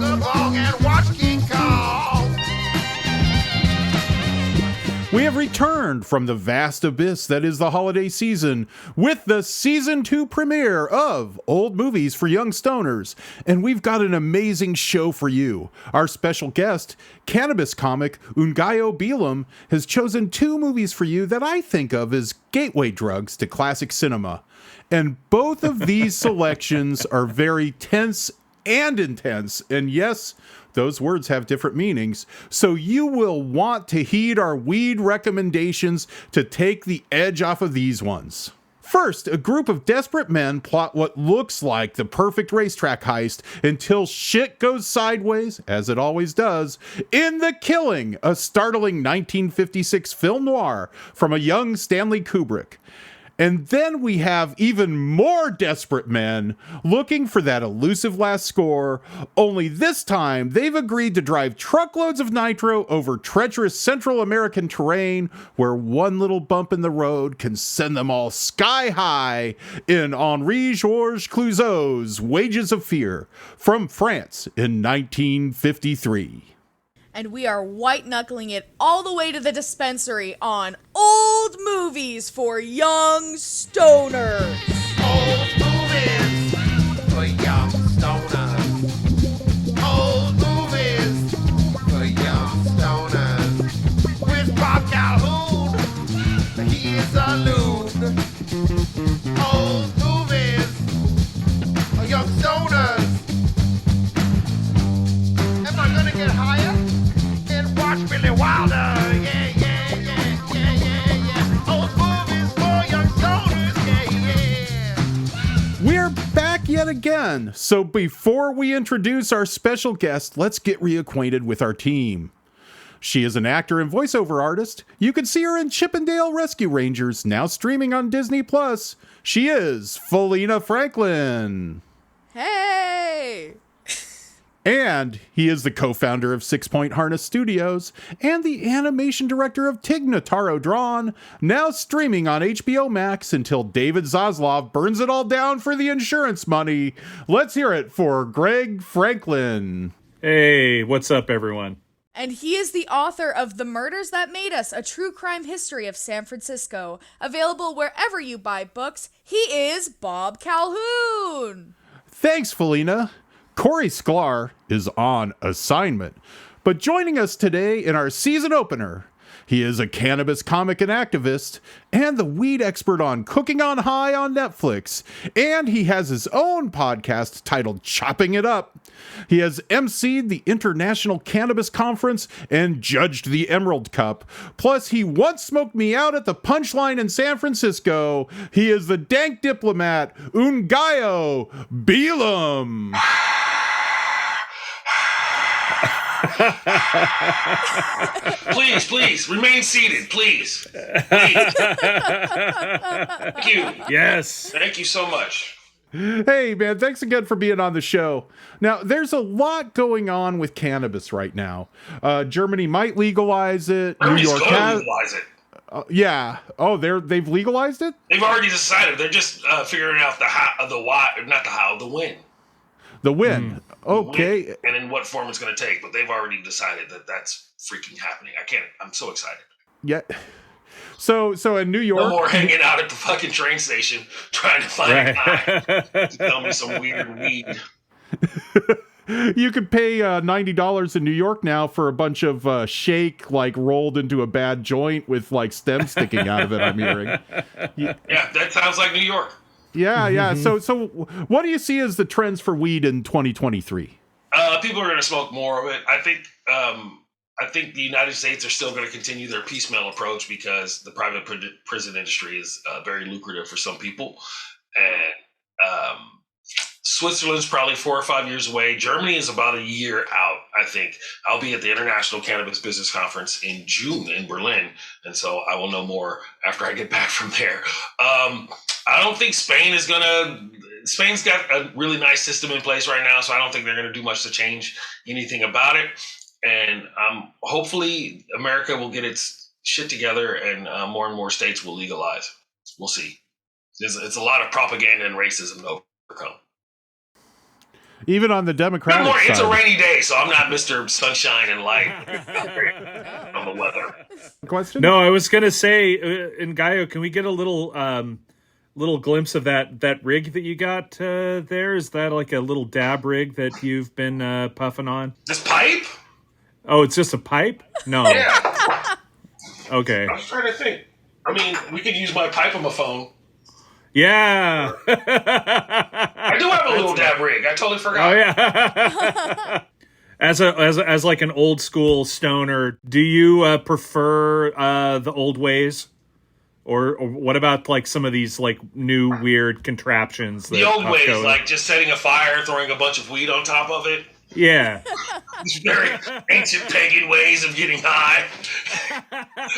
a bong and watch King Kong. We have returned from the vast abyss that is the holiday season with the Season 2 premiere of Old Movies for Young Stoners, and we've got an amazing show for you. Our special guest, Cannabis comic Ngaio Bealum, has chosen 2 movies for you that I think of as gateway drugs to classic cinema. And both of these selections are very tense and intense, and yes, those words have different meanings, so you will want to heed our weed recommendations to take the edge off of these ones. First, a group of desperate men plot what looks like the perfect racetrack heist until shit goes sideways, as it always does, in The Killing, a startling 1956 film noir from a young Stanley Kubrick. And then we have even more desperate men looking for that elusive last score, only this time they've agreed to drive truckloads of nitro over treacherous Central American terrain where one little bump in the road can send them all sky high in Henri-Georges Clouzot's Wages of Fear from France in 1953. And we are white-knuckling it all the way to the dispensary on Old Movies for Young Stoners. Old movies for young stoners. Old movies for young stoners. With Bob Calhoun, he is a loon. Old movies for young stoners. Am I gonna get higher and watch Billy Wilder? Yeah, yeah, yeah, yeah, yeah, yeah. Old movies for young stoners. Yeah, yeah. We're back yet again, so before we introduce our special guest, let's get reacquainted with our team. She is an actor and voiceover artist. You can see her in Chippendale Rescue Rangers, now streaming on Disney+. She is Felina Franklin. Hey! And he is the co-founder of 6 Point Harness Studios and the animation director of Tig Notaro Drawn, now streaming on HBO Max until David Zaslav burns it all down for the insurance money. Let's hear it for Greg Franklin. Hey, what's up, everyone? And he is the author of The Murders That Made Us, a true crime history of San Francisco. Available wherever you buy books, he is Bob Calhoun. Thanks, Felina. Corey Sklar is on assignment, but joining us today in our season opener, he is a cannabis comic and activist and the weed expert on Cooking on High on Netflix, and he has his own podcast titled Chopping It Up. He has emceed the International Cannabis Conference and judged the Emerald Cup. Plus, he once smoked me out at the Punchline in San Francisco. He is the dank diplomat, Ngaio Bealum. Please, remain seated, please. Thank you. Yes. Thank you so much. Hey, man, thanks again for being on the show. Now, there's a lot going on with cannabis right now. Germany might legalize it. Germany's New York going to has. legalize it. Yeah. Oh, they've legalized it? They've already decided. They're just figuring out the when. The when. Okay. When and in what form it's going to take. But they've already decided that that's freaking happening. I'm so excited. Yeah. So in New York. No more hanging out at the fucking train station trying to find a guy to tell me some weird weed. You could pay $90 in New York now for a bunch of shake, like rolled into a bad joint with like stems sticking out of it, I'm hearing. Yeah, that sounds like New York. Yeah, yeah. So what do you see as the trends for weed in 2023? People are going to smoke more of it. I think the United States are still going to continue their piecemeal approach because the private prison industry is very lucrative for some people. And Switzerland's probably 4 or 5 years away. Germany is about a year out, I think. I'll be at the International Cannabis Business Conference in June in Berlin. And so I will know more after I get back from there. I don't think Spain's got a really nice system in place right now, so I don't think they're going to do much to change anything about it. And hopefully America will get its shit together and more states will legalize. We'll see. It's a lot of propaganda and racism to overcome. Even on the Democratic side. It's a rainy day, so I'm not Mr. Sunshine and Light on the weather. Question? No, I was gonna say, Ngaio, can we get a little glimpse of that rig that you got there? Is that like a little dab rig that you've been puffing on? This pipe? Oh, it's just a pipe? No. Yeah. Okay. I was trying to think. I mean, we could use my pipe on my phone. Yeah. I do have a little dab rig. I totally forgot. Oh yeah. As like an old school stoner, do you prefer the old ways, or what about like some of these like new weird contraptions? The old ways, like just setting a fire, throwing a bunch of weed on top of it. Yeah. These very ancient pagan ways of getting high.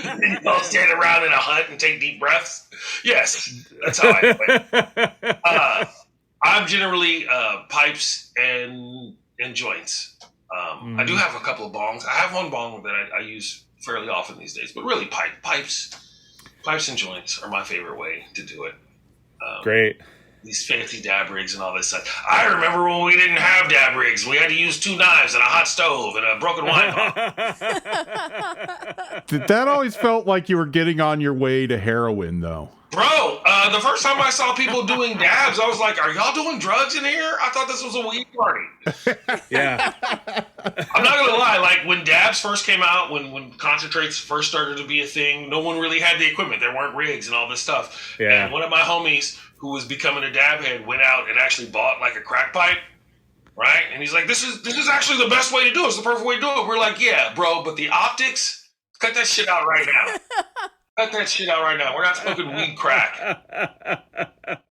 And you all stand around in a hut and take deep breaths. Yes, that's how I do it. I'm generally pipes and joints. I do have a couple of bongs. I have one bong that I use fairly often these days, but really pipes and joints are my favorite way to do it. Great. These fancy dab rigs and all this stuff. I remember when we didn't have dab rigs. We had to use 2 knives and a hot stove and a broken wine bottle. That always felt like you were getting on your way to heroin, though. Bro, the first time I saw people doing dabs, I was like, are y'all doing drugs in here? I thought this was a weed party. Yeah. I'm not going to lie. Like, when dabs first came out, when concentrates first started to be a thing, no one really had the equipment. There weren't rigs and all this stuff. Yeah. And one of my homies who was becoming a dab head went out and actually bought, like, a crack pipe. Right? And he's like, this is actually the best way to do it. It's the perfect way to do it. We're like, yeah, bro, but the optics, cut that shit out right now. Cut that shit out right now. We're not smoking weed crack.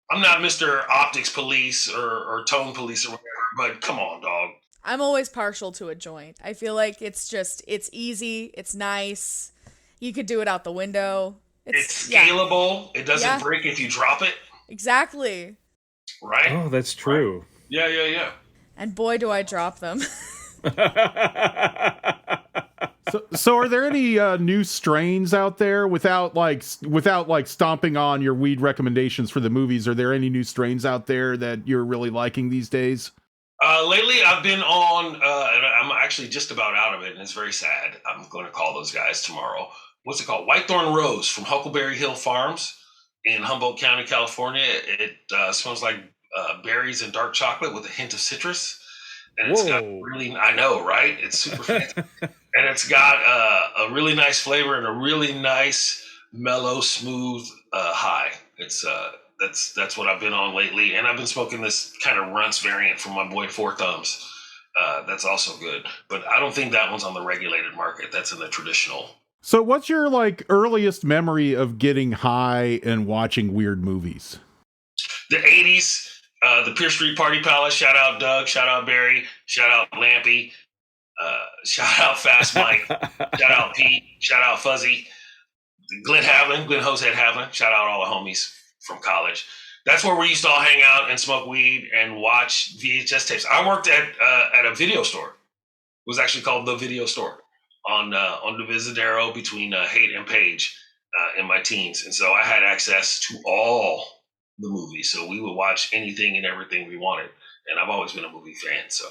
I'm not Mr. Optics Police or Tone Police or whatever, but come on, dog. I'm always partial to a joint. I feel like it's easy, it's nice. You could do it out the window. It's scalable. Yeah. It doesn't break if you drop it. Exactly. Right? Oh, that's true. Right. Yeah. And boy, do I drop them. So are there any new strains out there without stomping on your weed recommendations for the movies? Are there any new strains out there that you're really liking these days? Lately, I've been on, and I'm actually just about out of it, and it's very sad. I'm going to call those guys tomorrow. What's it called? Whitethorn Rose from Huckleberry Hill Farms in Humboldt County, California. It smells like berries and dark chocolate with a hint of citrus. And it's got really, I know, right? It's super fancy. And it's got a really nice flavor and a really nice, mellow, smooth high. It's that's what I've been on lately. And I've been smoking this kind of runts variant from my boy Four Thumbs. That's also good. But I don't think that one's on the regulated market. That's in the traditional. So what's your earliest memory of getting high and watching weird movies? The 80s. The Pierce Street Party Palace, shout out Doug, shout out Barry, shout out Lampy, shout out Fast Mike, shout out Pete, shout out Fuzzy, Glenn Hosehead Havlin, shout out all the homies from college. That's where we used to all hang out and smoke weed and watch VHS tapes. I worked at a video store. It was actually called The Video Store on Divisadero between Haight and Page in my teens. And so I had access to all the movies, so we would watch anything and everything we wanted, and I've always been a movie fan. So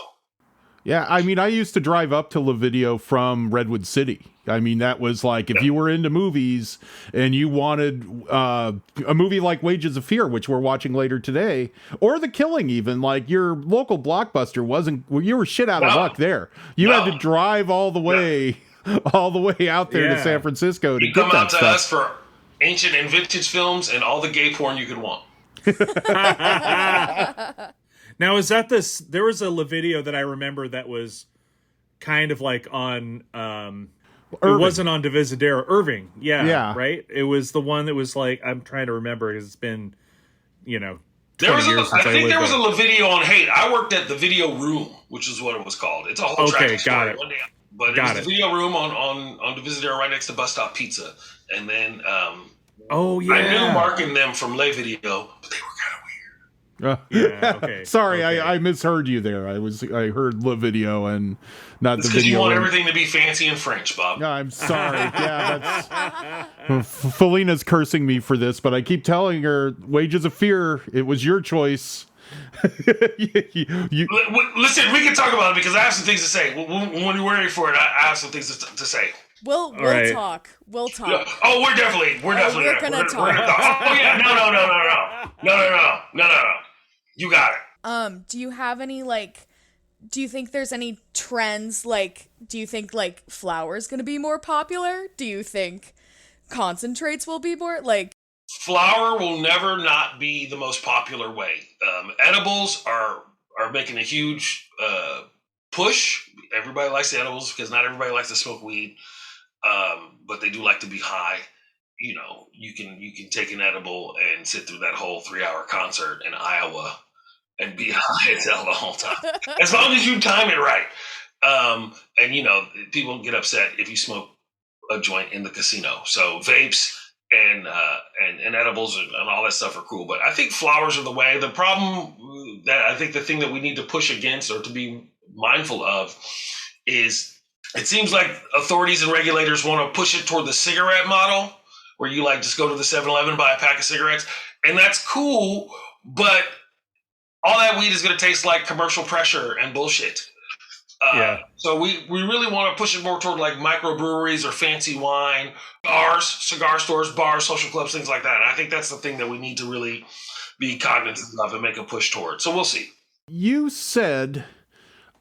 yeah, I mean, I used to drive up to La Video from Redwood City. I mean, that was like, if you were into movies and you wanted a movie like Wages of Fear, which we're watching later today, or The Killing, even, like, your local Blockbuster wasn't, you were shit out of luck there. You had to drive all the way out there to San Francisco to you get come that out to stuff. us for ancient and vintage films and all the gay porn you could want. Now, is that this? There was a La Video that I remember that was kind of like on. It wasn't on Divisadero. Irving, yeah, right. It was the one that was like, I'm trying to remember because it's been, 20 years since I think there was there. a La Video on Haight. I worked at the Video Room, which is what it was called. It's a whole tragic story. Got it. One day, but it was the Video Room on Divisadero, right next to Bus Stop Pizza, and then. Oh yeah, I knew Mark and them from Le Video, but they were kind of weird. Yeah, okay. Sorry, okay. I misheard you there. I heard Le Video and not the video. You want everything to be fancy and French, Bob. No, I'm sorry. Yeah, that's Felina's cursing me for this, but I keep telling her Wages of Fear. It was your choice. Listen, we can talk about it because I have some things to say. When you're ready for it, I have some things to say. We'll right. talk. We'll talk. Oh, we're definitely we're gonna talk. Oh yeah, no. You got it. Do you have any do you think there's any trends? Do you think flour is gonna be more popular? Do you think concentrates will be more Flour will never not be the most popular way. Edibles are making a huge push. Everybody likes edibles because not everybody likes to smoke weed, but they do like to be high. You know, you can take an edible and sit through that whole 3-hour concert in Iowa and be high as hell the whole time, as long as you time it right. And you know, people get upset if you smoke a joint in the casino. So vapes and edibles and all that stuff are cool, but I think flowers are the way. The problem that I think the thing that we need to push against or to be mindful of is it seems like authorities and regulators want to push it toward the cigarette model, where you just go to the 7-Eleven, buy a pack of cigarettes, and that's cool, but all that weed is going to taste like commercial pressure and bullshit. So we really want to push it more toward microbreweries or fancy wine, bars, cigar stores, bars, social clubs, things like that. And I think that's the thing that we need to really be cognizant of and make a push toward. So we'll see. You said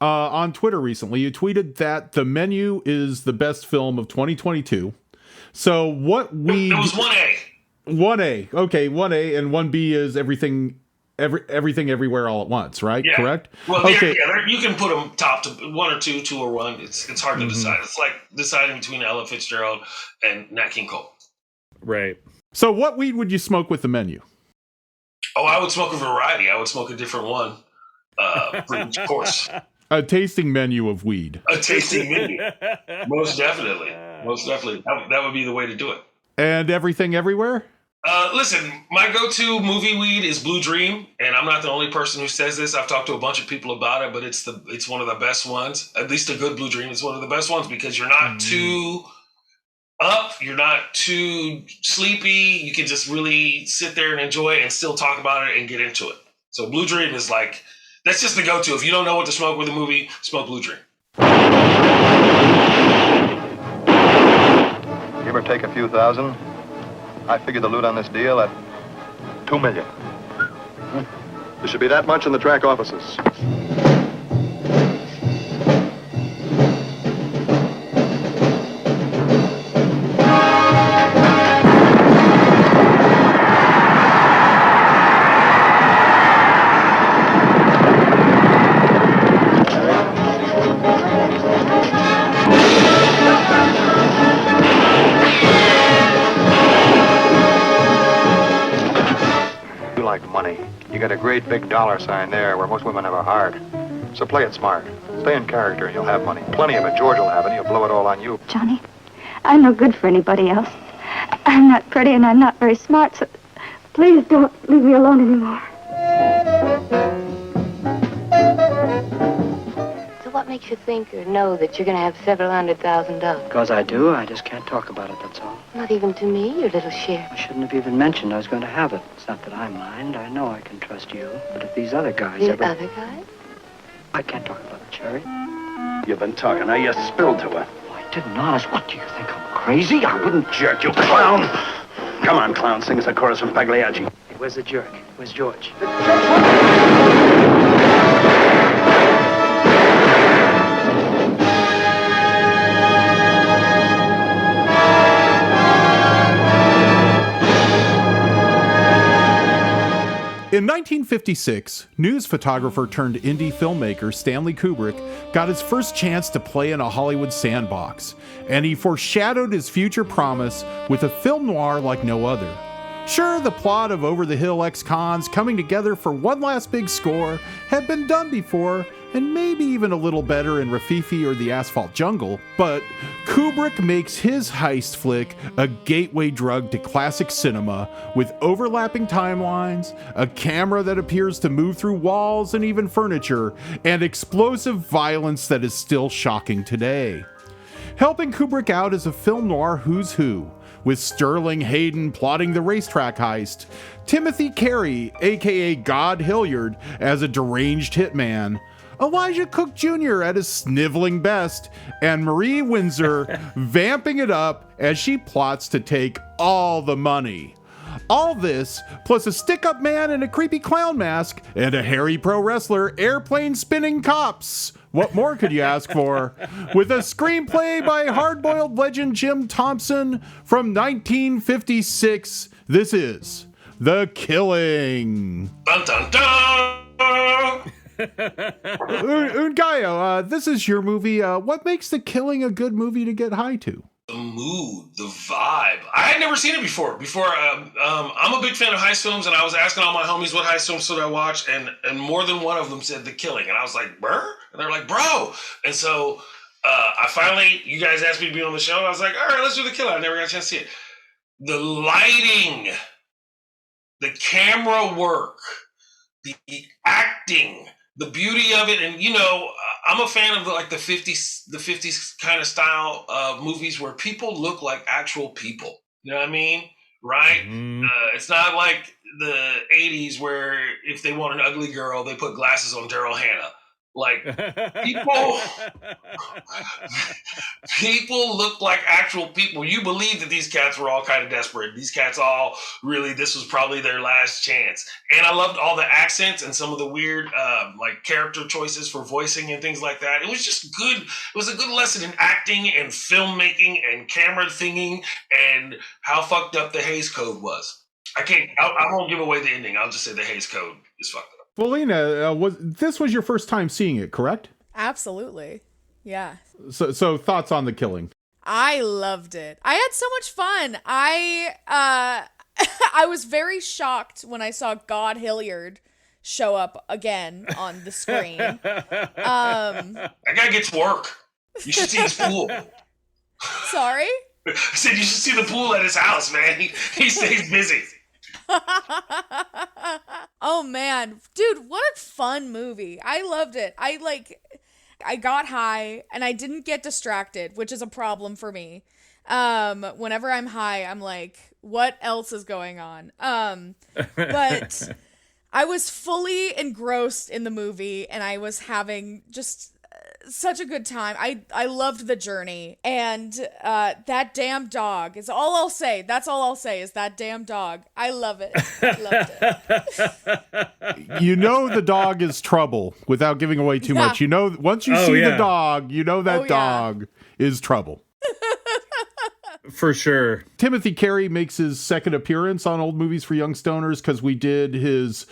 on Twitter recently, you tweeted that The Menu is the best film of 2022. So what weed... It was 1A. 1A. Okay, 1A and 1B is everything everywhere all at once, right? Yeah. Correct? Well, okay. You can put them top to 1 or 2, 2 or 1. It's hard to decide. It's like deciding between Ella Fitzgerald and Nat King Cole. Right. So what weed would you smoke with The Menu? Oh, I would smoke a variety. I would smoke a different one for each course. A tasting menu of weed. A tasting menu. Most definitely. That would be the way to do it. And everything everywhere? Listen, my go-to movie weed is Blue Dream, and I'm not the only person who says this. I've talked to a bunch of people about it, but it's one of the best ones. At least a good Blue Dream is one of the best ones because you're not too up, you're not too sleepy. You can just really sit there and enjoy it and still talk about it and get into it. So Blue Dream is that's just the go-to. If you don't know what to smoke with a movie, smoke Blue Dream. Give or take a few thousand. I figure the loot on this deal at $2 million. There should be that much in the track offices. Got a great big dollar sign there where most women have a heart. So play it smart. Stay in character and you'll have money. Plenty of it. George will have it. He'll blow it all on you. Johnny, I'm no good for anybody else. I'm not pretty and I'm not very smart, so please don't leave me alone anymore. So what makes you think or know that you're going to have several $100,000? Because I do. I just can't talk about it, that's all. Not even to me, your little share. I shouldn't have even mentioned I was going to have it. It's not that I mind. I know I can trust you. But if these other guys The other guys? I can't talk about it, Cherry. You've been talking. Now you spilled to her. Oh, I didn't, honest. What, do you think I'm crazy? I wouldn't Jerk, you clown. Come on, clown. Sing us a chorus from Pagliacci. Hey, where's the jerk? Where's George? In 1956, news photographer turned indie filmmaker Stanley Kubrick got his first chance to play in a Hollywood sandbox, and he foreshadowed his future promise with a film noir like no other. Sure, the plot of over-the-hill ex-cons coming together for one last big score had been done before, and maybe even a little better in Rafifi or the Asphalt Jungle, but Kubrick makes his heist flick a gateway drug to classic cinema with overlapping timelines, a camera that appears to move through walls and even furniture, and explosive violence that is still shocking today. Helping Kubrick out is a film noir who's who, with Sterling Hayden plotting the racetrack heist, Timothy Carey, aka God Hilliard, as a deranged hitman, Elijah Cook Jr. at his sniveling best, and Marie Windsor vamping it up as she plots to take all the money. All this, plus a stick-up man in a creepy clown mask and a hairy pro wrestler airplane-spinning cops. What more could you ask for? With a screenplay by hard-boiled legend Jim Thompson from 1956, this is The Killing. Dun, dun, dun! Ngaio, this is your movie. What makes The Killing a good movie to get high to? The mood, the vibe. I had never seen it before. I'm a big fan of heist films, and I was asking all my homies what heist films should I watch, and more than one of them said The Killing, and I was like, "Brr?" And they're like, "Bro!" And so I finally, you guys asked me to be on the show, and I was like, "All right, let's do The Killing." I never got a chance to see it. The lighting, the camera work, the acting, the beauty of it, and I'm a fan of the 50s kind of style movies where people look like actual people. You know what I mean? Right? Mm-hmm. It's not like the 80s where if they want an ugly girl, they put glasses on Daryl Hannah. Like people look like actual people. You believe that these cats were all kind of desperate. These cats all really, this was probably their last chance. And I loved all the accents and some of the weird character choices for voicing and things like that. It was just good. It was a good lesson in acting and filmmaking and camera thinging and how fucked up the Hays Code was. I won't give away the ending. I'll just say the Hays Code is fucked up. Well, Lena, this was your first time seeing it, correct? Absolutely. Yeah. So thoughts on The Killing? I loved it. I had so much fun. I was very shocked when I saw God Hilliard show up again on the screen. That guy gets work. You should see his pool. Sorry? I said you should see the pool at his house, man. He stays busy. Oh man, dude, what a fun movie. I loved it. I got high and I didn't get distracted, which is a problem for me. Whenever I'm high, I'm like, what else is going on? But I was fully engrossed in the movie and I was having just such a good time. I loved the journey, and that damn dog is all I'll say. That's all I'll say is that damn dog. I love it. I loved it. The dog is trouble without giving away too much. Once you see the dog, that dog is trouble. For sure. Timothy Carey makes his second appearance on Old Movies for Young Stoners because we did his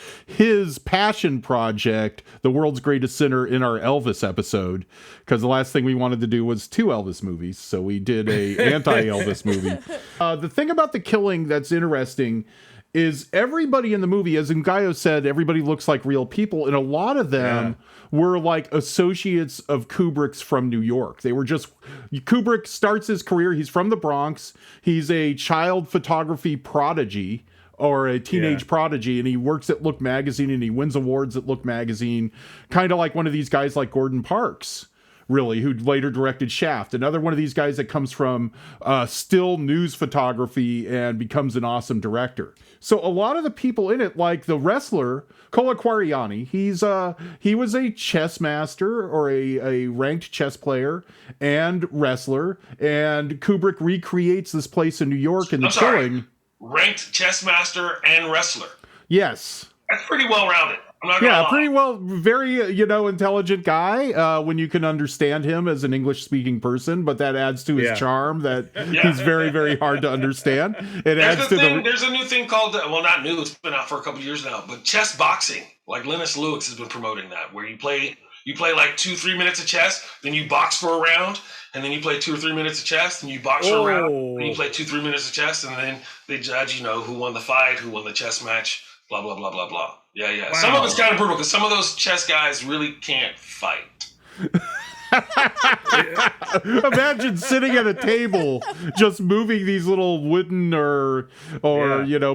passion project, The World's Greatest Sinner, in our Elvis episode, because the last thing we wanted to do was 2 Elvis movies, so we did a anti-Elvis movie. The thing about The Killing that's interesting is everybody in the movie, as Ngaio said, everybody looks like real people, and a lot of them were like associates of Kubrick's from New York. They were Kubrick starts his career, he's from the Bronx, he's a child photography prodigy, or a teenage prodigy, and he works at Look Magazine, and he wins awards at Look Magazine, kind of like one of these guys like Gordon Parks, really, who later directed Shaft. Another one of these guys that comes from still news photography and becomes an awesome director. So a lot of the people in it, like the wrestler, Kola Kwariani, he was a chess master or a ranked chess player and wrestler, and Kubrick recreates this place in New York in The Killing. Ranked chess master and wrestler. Yes. That's pretty well-rounded. I'm not gonna lie. Pretty well, very, intelligent guy when you can understand him as an English-speaking person, but that adds to his charm that he's very, very hard to understand. There's a new thing called, not new, it's been out for a couple of years now, but chess boxing. Like Linus Lewis has been promoting that, where you play like 2-3 minutes of chess, then you box for a round, and then you play 2 or 3 minutes of chess, and you box for a round, then you play 2-3 minutes of chess, and then they judge, who won the fight, who won the chess match, blah, blah, blah, blah, blah. Yeah. Wow. Some of it's kind of brutal because some of those chess guys really can't fight. Imagine sitting at a table, just moving these little wooden or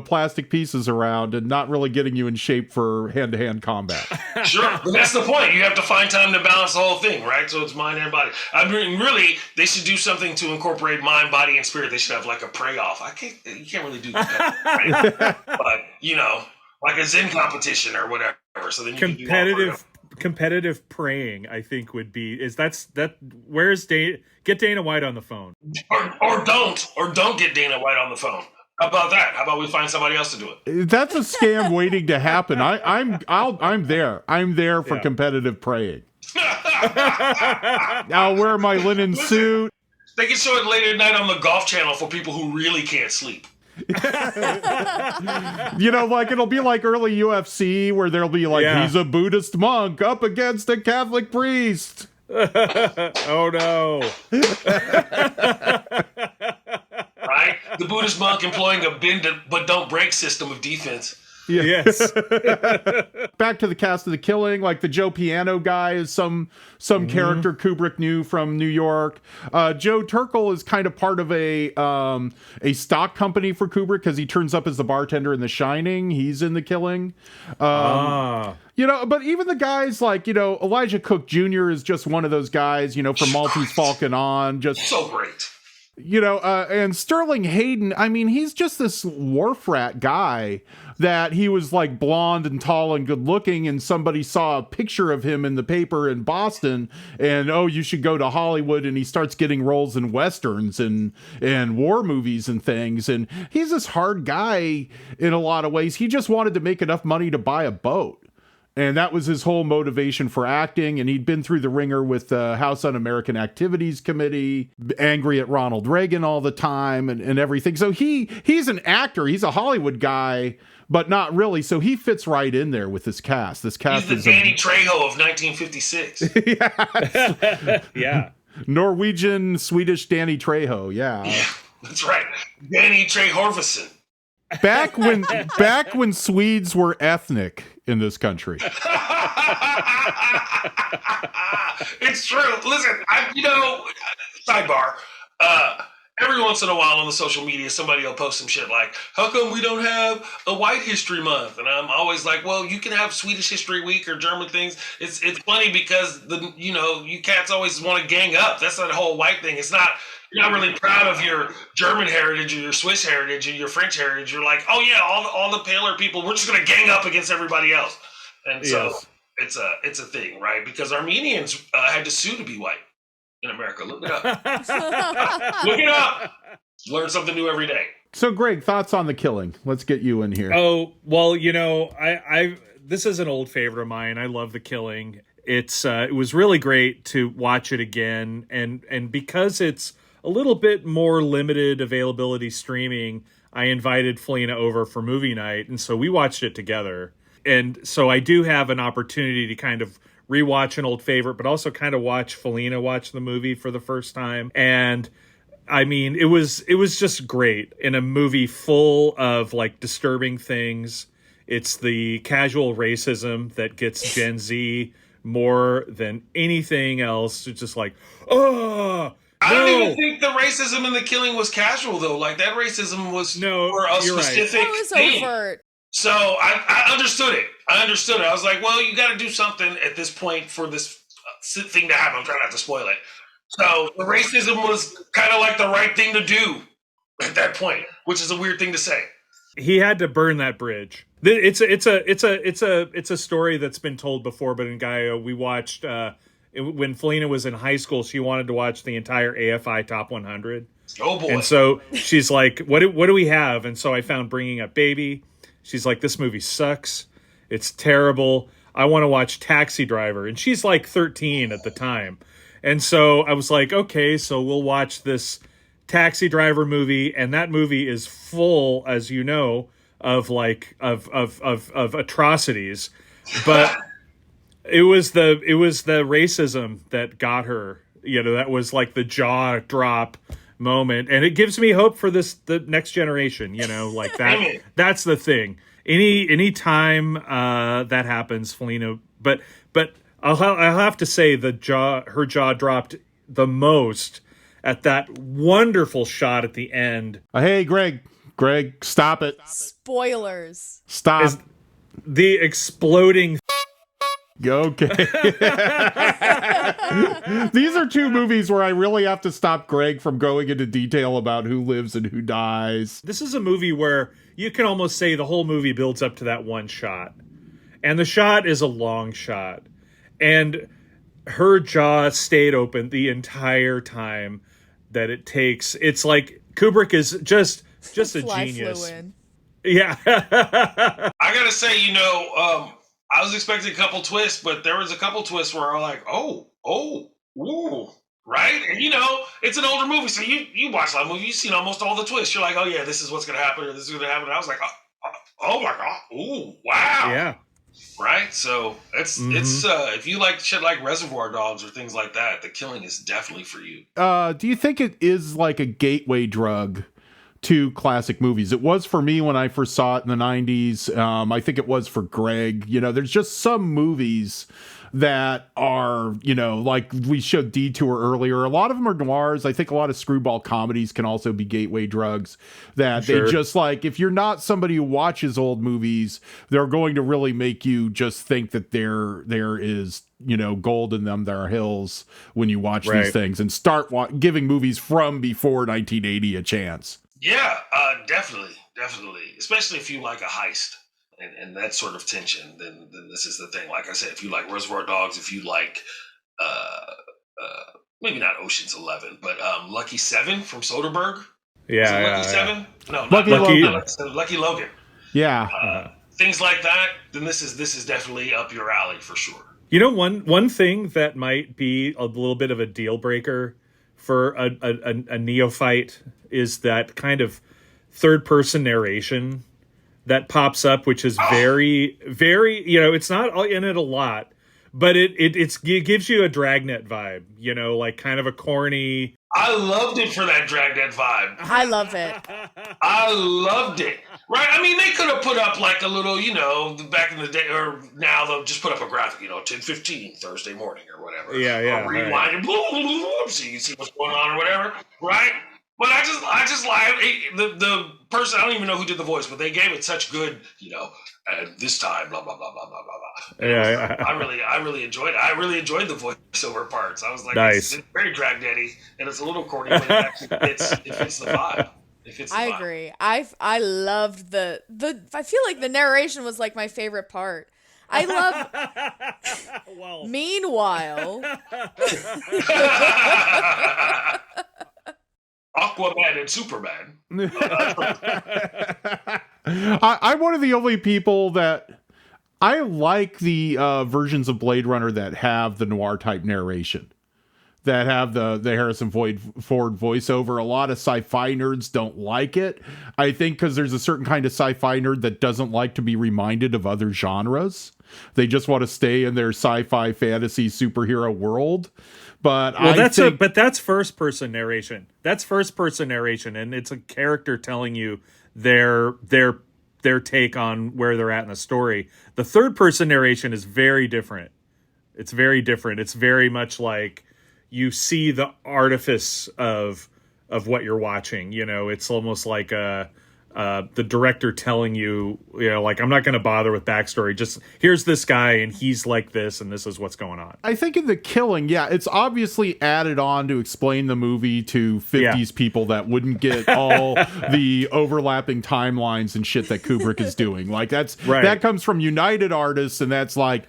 plastic pieces around, and not really getting you in shape for hand-to-hand combat. Sure, but that's the point. You have to find time to balance the whole thing, right? So it's mind and body. I mean, really, they should do something to incorporate mind, body, and spirit. They should have like a pray-off. You can't really do that, right? But like a Zen competition or whatever. So then you competitive praying, I think, would be where's get Dana White on the phone, or don't get Dana White on the phone. How about that? How about we find somebody else to do it? That's a scam waiting to happen. I'm there. I'm there for competitive praying. I'll wear my linen suit. They can show it later at night on the Golf Channel for people who really can't sleep. Like it'll be like early UFC where there'll be like, he's a Buddhist monk up against a Catholic priest. Oh no. Right? The Buddhist monk employing a bend but don't break system of defense. Yeah. Yes. Back to the cast of The Killing, like the Joe Piano guy is some character Kubrick knew from New York. Joe Turkel is kind of part of a stock company for Kubrick because he turns up as the bartender in The Shining. He's in The Killing. But even the guys like, Elijah Cook Jr. is just one of those guys, from Maltese Falcon on. Just so great. And Sterling Hayden, I mean, he's just this wharf rat guy that he was like blonde and tall and good looking, and somebody saw a picture of him in the paper in Boston, and you should go to Hollywood, and he starts getting roles in westerns and war movies and things, and he's this hard guy in a lot of ways. He just wanted to make enough money to buy a boat. And that was his whole motivation for acting. And he'd been through the ringer with the House Un-American Activities Committee, angry at Ronald Reagan all the time and everything. So he's an actor. He's a Hollywood guy, but not really. So he fits right in there with this cast. This cast He's the Danny Trejo of 1956. Yeah. Norwegian, Swedish Danny Trejo. Yeah. That's right. Danny Trejo. Back when Swedes were ethnic in this country. It's true. Listen, sidebar. Every once in a while on the social media, somebody will post some shit like, how come we don't have a White History Month? And I'm always like, well, you can have Swedish History Week or German things. It's funny because you cats always want to gang up. That's not the whole white thing. It's not. You're not really proud of your German heritage or your Swiss heritage or your French heritage. You're like, oh yeah, all the paler people, we're just going to gang up against everybody else. And so it's a thing, right? Because Armenians had to sue to be white in America. Look it up. Look it up. Learn something new every day. So Greg, thoughts on The Killing? Let's get you in here. Oh, well, I this is an old favorite of mine. I love The Killing. It was really great to watch it again. And because it's a little bit more limited availability streaming, I invited Felina over for movie night, and so we watched it together. And so I do have an opportunity to kind of rewatch an old favorite, but also kind of watch Felina watch the movie for the first time. And I mean, it was just great in a movie full of like disturbing things. It's the casual racism that gets Gen Z more than anything else. It's just like, I don't even think the racism in The Killing was casual, though. Like, that racism was for a specific thing. It was overt. So I understood it. I was like, well, you got to do something at this point for this thing to happen. I'm trying not to spoil it. So the racism was kind of like the right thing to do at that point, which is a weird thing to say. He had to burn that bridge. It's a story that's been told before, but in Ngaio, we watched... when Felina was in high school, she wanted to watch the entire AFI Top 100. Oh, boy. And so she's like, what do we have? And so I found Bringing Up Baby. She's like, this movie sucks. It's terrible. I want to watch Taxi Driver. And she's like 13 at the time. And so I was like, okay, so we'll watch this Taxi Driver movie. And that movie is full, as you know, of atrocities. But... It was the racism that got her, that was like the jaw drop moment. And it gives me hope for the next generation, like that. That's the thing. Any time that happens, Felina, but I'll have to say her jaw dropped the most at that wonderful shot at the end. Hey, Greg, stop it. Spoilers. Stop. The exploding. Okay. These are two movies where I really have to stop Greg from going into detail about who lives and who dies. This is a movie where you can almost say the whole movie builds up to that one shot. And the shot is a long shot. And her jaw stayed open the entire time that it takes. It's like Kubrick is just a genius. Yeah. I gotta say, I was expecting a couple twists, but there was a couple twists where I'm like, oh, ooh, right? And it's an older movie, so you watch that movie, you've seen almost all the twists. You're like, oh yeah, this is what's gonna happen, or this is gonna happen. And I was like, oh my god, ooh, wow, yeah. Right, so it's if you like shit like Reservoir Dogs or things like that, The Killing is definitely for you. Do you think it is like a gateway drug to classic movies? It was for me when I first saw it in the 90s. I think it was for Greg. There's just some movies that are, like we showed Detour earlier. A lot of them are noirs. I think a lot of screwball comedies can also be gateway drugs that Sure. they just like, if you're not somebody who watches old movies, they're going to really make you just think that there is, gold in them, there are hills when you watch these things, and start giving movies from before 1980 a chance. Yeah, definitely. Especially if you like a heist and that sort of tension, then this is the thing. Like I said, if you like Reservoir Dogs, if you like, maybe not Ocean's 11, but Lucky 7 from Soderbergh. Yeah, Lucky 7? No, Lucky Logan. Yeah. Things like that. Then this is definitely up your alley for sure. One thing that might be a little bit of a deal breaker for a neophyte is that kind of third person narration that pops up, which is very, very, it's not in it a lot, but it gives you a Dragnet vibe, like kind of a corny. I loved it for that Dragnet vibe. I love it. I loved it. Right? I mean, they could have put up like a little, back in the day, or now they'll just put up a graphic, 10:15 Thursday morning or whatever. Yeah. Or rewind it, so you can see what's going on or whatever. Right? But I just like the person. I don't even know who did the voice, but they gave it such good, this time, blah blah blah blah blah blah. Yeah. I really enjoyed it. I really enjoyed the voiceover parts. I was like, nice. It's very Dragnet-y, and it's a little corny, but it actually fits the vibe. I agree. I loved the. I feel like the narration was like my favorite part. I love. Well. Meanwhile. Aquaman and Superman. I'm one of the only people that I like the versions of Blade Runner that have the noir type narration, that have the Harrison Ford voiceover. A lot of sci-fi nerds don't like it. I think because there's a certain kind of sci-fi nerd that doesn't like to be reminded of other genres. They just want to stay in their sci-fi fantasy superhero world. But that's first person narration. That's first person narration, and it's a character telling you their take on where they're at in the story. The third person narration is very different. It's very different. It's very much like you see the artifice of what you're watching. It's almost like the director telling you, like, I'm not going to bother with backstory. Just here's this guy and he's like this and this is what's going on. I think in The Killing, it's obviously added on to explain the movie to 50s people that wouldn't get all the overlapping timelines and shit that Kubrick is doing. Like that comes from United Artists, and that's like,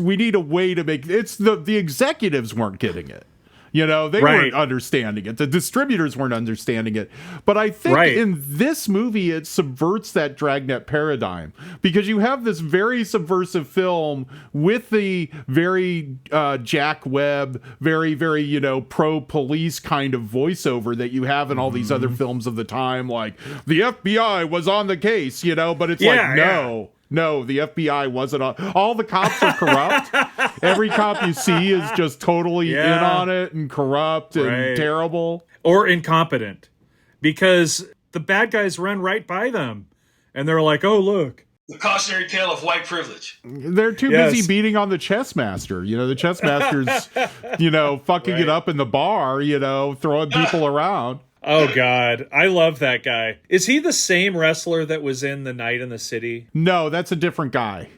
we need a way to make it's the executives weren't getting it. They weren't understanding it. The distributors weren't understanding it. But I think in this movie, it subverts that Dragnet paradigm, because you have this very subversive film with the very Jack Webb, very, very, pro-police kind of voiceover that you have in all these other films of the time. Like, the FBI was on the case, but it's No, the FBI wasn't on. All the cops are corrupt. Every cop you see is just totally in on it and corrupt and terrible. Or incompetent. Because the bad guys run right by them. And they're like, oh, look, The cautionary tale of white privilege. They're too busy beating on the chess master. You know, the chess master's, fucking it up in the bar, throwing people around. Oh, God. I love that guy. Is he the same wrestler that was in The Night in the City? No, that's a different guy.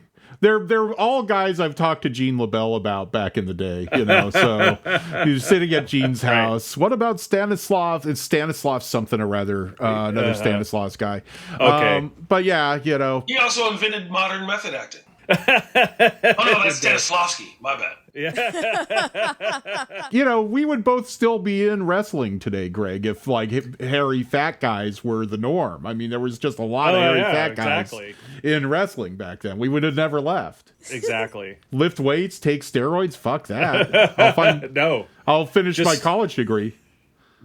They're all guys I've talked to Gene LaBelle about back in the day, so he was sitting at Gene's house. What about Stanislav? It's Stanislav something or rather, another Stanislav's guy. Okay. But yeah, He also invented modern method acting. Oh, no, that's Stanislavski. My bad. Yeah. We would both still be in wrestling today, Greg, if hairy fat guys were the norm. I mean, there was just a lot of hairy fat guys in wrestling back then. We would have never left. Exactly. Lift weights, take steroids. Fuck that. I'll finish my college degree.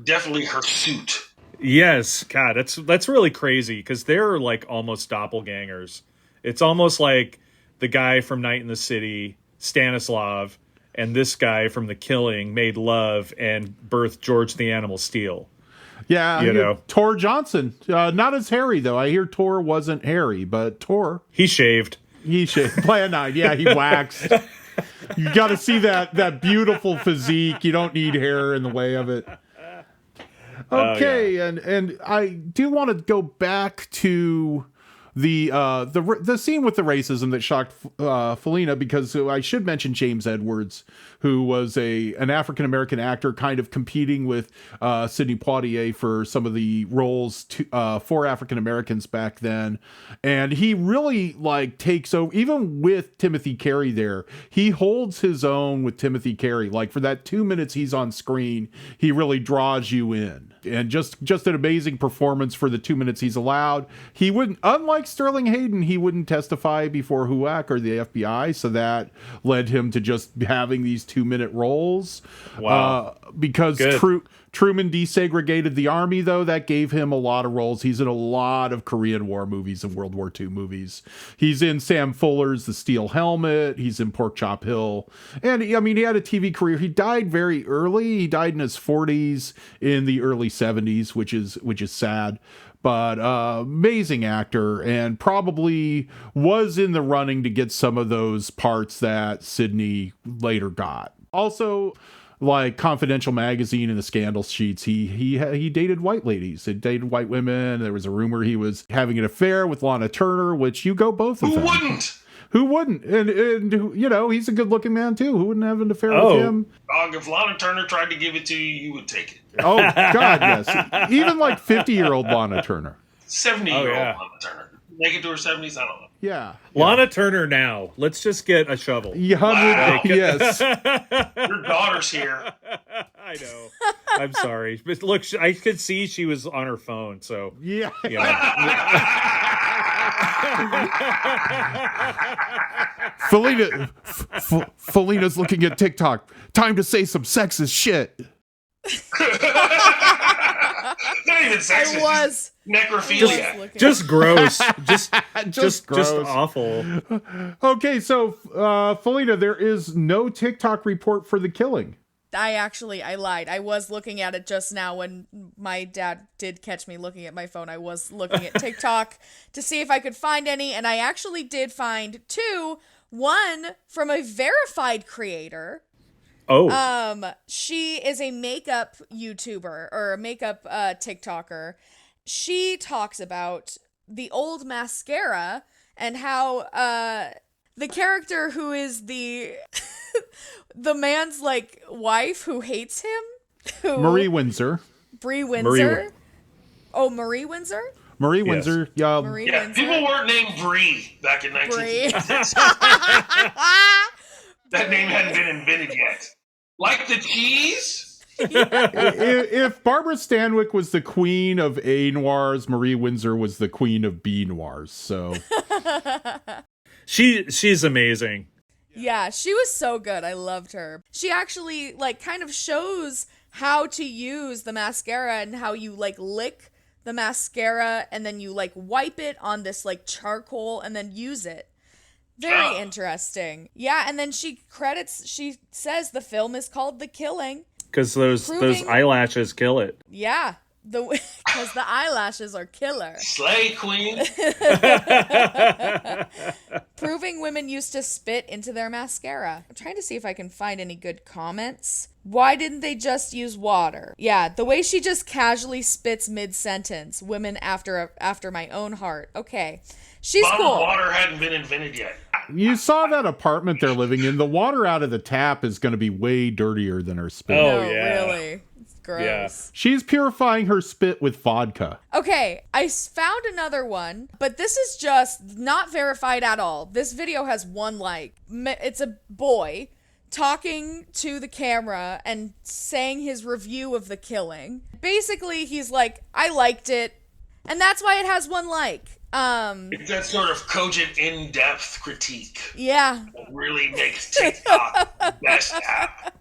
Definitely her suit. Yes. God, that's really crazy because they're like almost doppelgangers. It's almost like the guy from Night in the City, Stanislav, and this guy from The Killing made love and birthed George the Animal Steel. Yeah, Tor Johnson. Not as hairy, though. I hear Tor wasn't hairy, but Tor. He shaved. Plan 9. Yeah, he waxed. You got to see that beautiful physique. You don't need hair in the way of it. Okay, and I do want to go back to the scene with the racism that shocked Felina, because I should mention James Edwards, who was an African-American actor kind of competing with Sidney Poitier for some of the roles for African-Americans back then. And he really takes over, even with Timothy Carey there, he holds his own with Timothy Carey. For that 2 minutes he's on screen, he really draws you in. And just an amazing performance for the 2 minutes he's allowed. He wouldn't, unlike Sterling Hayden, he wouldn't testify before HUAC or the FBI, so that led him to just having these 2-minute roles. Wow. Because Truman desegregated the army, though, that gave him a lot of roles. He's in a lot of Korean War movies and World War II movies. He's in Sam Fuller's The Steel Helmet. He's in Pork Chop Hill. And, he had a TV career. He died very early. He died in his 40s, in the early 70s, which is sad. But amazing actor, and probably was in the running to get some of those parts that Sidney later got. Also, Confidential magazine and the scandal sheets, he dated white ladies. He dated white women. There was a rumor he was having an affair with Lana Turner, which you go both of them. Who wouldn't? And he's a good looking man too. Who wouldn't have an affair with him? If Lana Turner tried to give it to you, you would take it. Oh God, yes. Even 50-year-old Lana Turner. 70-year-old Lana Turner. Make it to her 70s. I don't know. Yeah. Lana Turner now. Let's just get a shovel. Yeah, wow. Yes. Your daughter's here. I know. I'm sorry. But look, I could see she was on her phone, so. Yeah. Felina's looking at TikTok. Time to say some sexist shit. Not even sexist. I was. Necrophilia. Just gross. Just gross. Awful. Okay, so Felina, there is no TikTok report for The Killing. I lied. I was looking at it just now when my dad did catch me looking at my phone. I was looking at TikTok to see if I could find any, and I actually did find 2. One from a verified creator. Oh. She is a makeup YouTuber or a makeup TikToker. She talks about the old mascara and how the character who is the the man's wife who hates him, Marie Windsor. Marie Windsor. Marie Windsor. Marie Windsor. Yeah. Marie Windsor. People weren't named Brie back in 1966. That name hadn't been invented yet. Like the cheese? If Barbara Stanwyck was the queen of A noirs, Marie Windsor was the queen of B noirs. So she's amazing. Yeah, she was so good. I loved her. She actually kind of shows how to use the mascara and how you lick the mascara and then you wipe it on this charcoal and then use it. Very interesting. Yeah, and then she says the film is called The Killing. Because those eyelashes kill it. Yeah. because the eyelashes are killer. Slay queen. Proving women used to spit into their mascara. I'm trying to see if I can find any good comments. Why didn't they just use water? Yeah, the way she just casually spits mid-sentence. Women after my own heart. Okay. She's cool. Water hadn't been invented yet. You saw that apartment they're living in. The water out of the tap is going to be way dirtier than her spit. Oh, no, yeah. Really? It's gross. Yeah. She's purifying her spit with vodka. Okay, I found another one, but this is just not verified at all. This video has 1 like. It's a boy talking to the camera and saying his review of the killing. Basically, he's like, I liked it, and that's why it has 1 like. It's that sort of cogent, in-depth critique. Yeah. That really makes TikTok the best app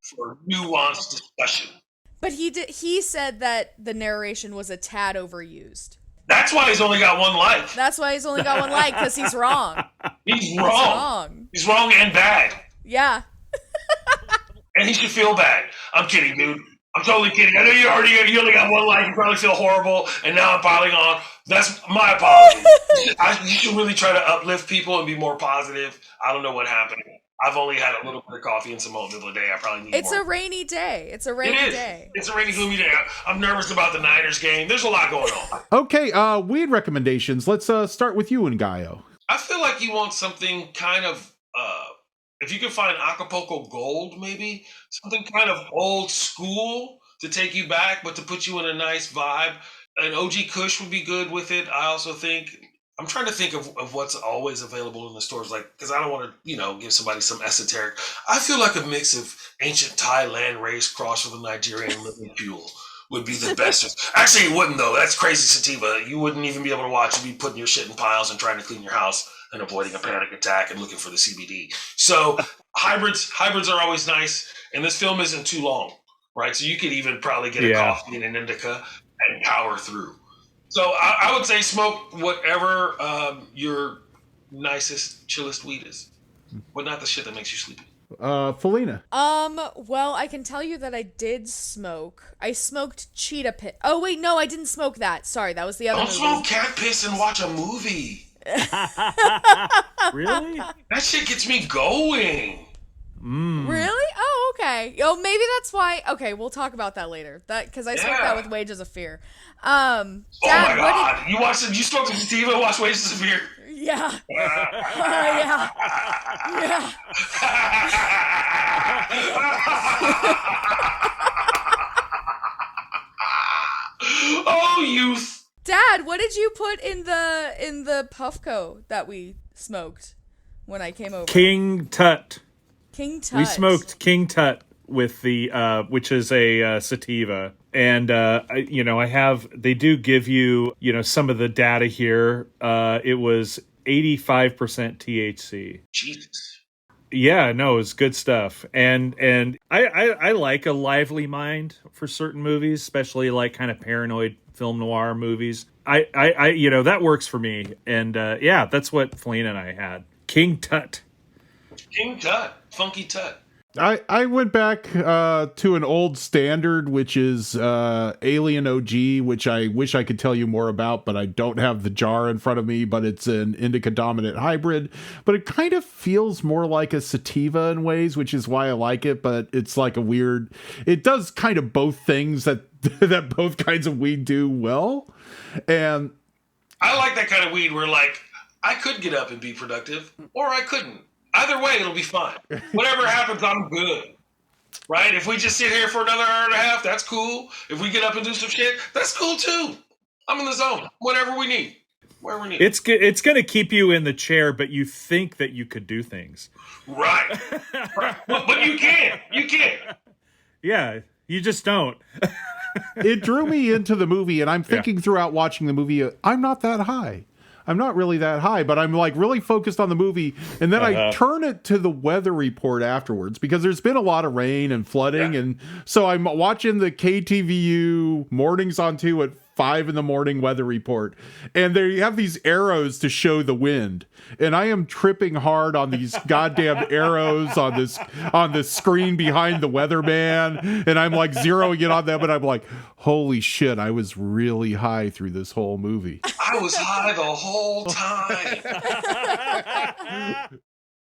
for nuanced discussion. But he said that the narration was a tad overused. That's why he's only got 1 like. That's why he's only got 1 like, because he's wrong. He's wrong. He's wrong and bad. Yeah. And he should feel bad. I'm kidding, dude. I'm totally kidding. I know you only got 1 like. You probably feel horrible, and now I'm piling on. That's my apology. You should really try to uplift people and be more positive. I don't know what happened. I've only had a little bit of coffee and some oatmeal a day. I probably need It's more. a rainy day. It's a rainy day. It's a rainy, gloomy day. I'm nervous about the Niners game. There's a lot going on. Okay, weed recommendations. Let's start with you, Ngaio. I feel like you want something kind of, if you can find Acapulco Gold, maybe something kind of old school to take you back, but to put you in a nice vibe. An OG Kush would be good with it. I also think, I'm trying to think of what's always available in the stores, like, because I don't want to, give somebody some esoteric. I feel like a mix of ancient Thai land race crossed with a Nigerian living fuel would be the best. Actually, it wouldn't, though. That's crazy sativa. You wouldn't even be able to watch. You'd be putting your shit in piles and trying to clean your house and avoiding a panic attack and looking for the CBD. So hybrids are always nice. And this film isn't too long, right? So you could even probably get a coffee and an indica and power through. So I would say smoke whatever your nicest, chillest weed is, but not the shit that makes you sleepy. Felina. Well, I can tell you that I did smoke. I smoked cheetah piss. Oh, wait, no, I didn't smoke that. Sorry, that was the other Don't movie. smoke cat piss and watch a movie. Really? That shit gets me going. Really? Oh, okay. Oh, maybe that's why. Okay, we'll talk about that later. Because I smoked that with Wages of Fear. Dad, oh my God! You smoked some sativa and watched Wages of Fear? Yeah. Yeah. Yeah. Oh, youth. Dad, what did you put in the Puffco that we smoked when I came over? King Tut. King Tut. We smoked King Tut with the which is a sativa, and they do give you some of the data here. It was 85% THC. Jesus. Yeah, no, it's good stuff, and I like a lively mind for certain movies, especially like kind of paranoid film noir movies. I that works for me, and that's what Felina and I had. King Tut. King Tut. Funky Tut. I went back to an old standard, which is Alien OG, which I wish I could tell you more about, but I don't have the jar in front of me, but it's an indica dominant hybrid, but it kind of feels more like a sativa in ways, which is why I like it, but it's like it does kind of both things that both kinds of weed do well. And I like that kind of weed where, like, I could get up and be productive, or I couldn't. Either way, it'll be fine. Whatever happens, I'm good. Right? If we just sit here for another hour and a half, that's cool. If we get up and do some shit, that's cool too. I'm in the zone. Whatever we need. Wherever we need. It's going to keep you in the chair, but you think that you could do things. Right. But you can't. You can't. Yeah, you just don't. It drew me into the movie, and I'm thinking throughout watching the movie, I'm not that high. I'm not really that high, but I'm like really focused on the movie. And then I turn it to the weather report afterwards because there's been a lot of rain and flooding. And so I'm watching the KTVU mornings on 2 at 5 a.m. weather report, and they have these arrows to show the wind, and I am tripping hard on these goddamn arrows on this screen behind the weatherman, and I'm like zeroing in on them, and I'm like, holy shit, I was really high through this whole movie. I was high the whole time.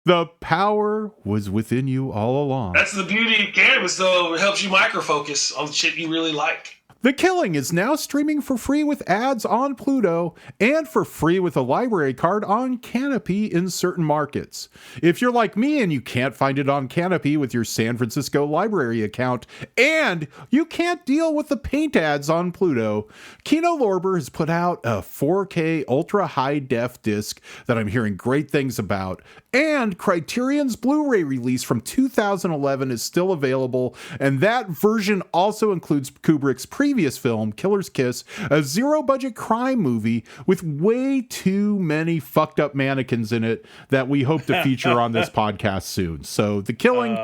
The power was within you all along. That's the beauty of cannabis, though. It helps you microfocus on the shit you really like. The Killing is now streaming for free with ads on Pluto and for free with a library card on Canopy in certain markets. If you're like me and you can't find it on Canopy with your San Francisco library account and you can't deal with the paint ads on Pluto, Kino Lorber has put out a 4K ultra high def disc that I'm hearing great things about, and Criterion's Blu-ray release from 2011 is still available, and that version also includes Kubrick's previous film, Killer's Kiss, a zero-budget crime movie with way too many fucked up mannequins in it that we hope to feature on this podcast soon. So The Killing,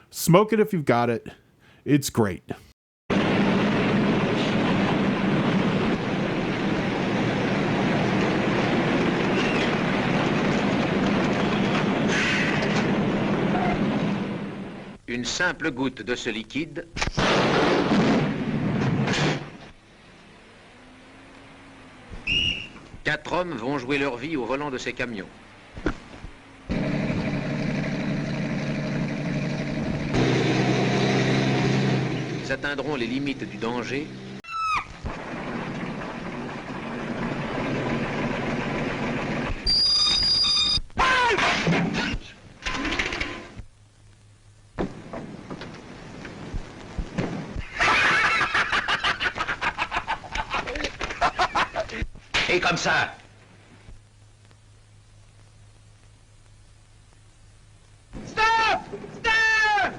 smoke it if you've got it. It's great. Une simple goutte de ce liquide Quatre hommes vont jouer leur vie au volant de ces camions. Ils atteindront les limites du danger. Et comme ça. Stop! Stop!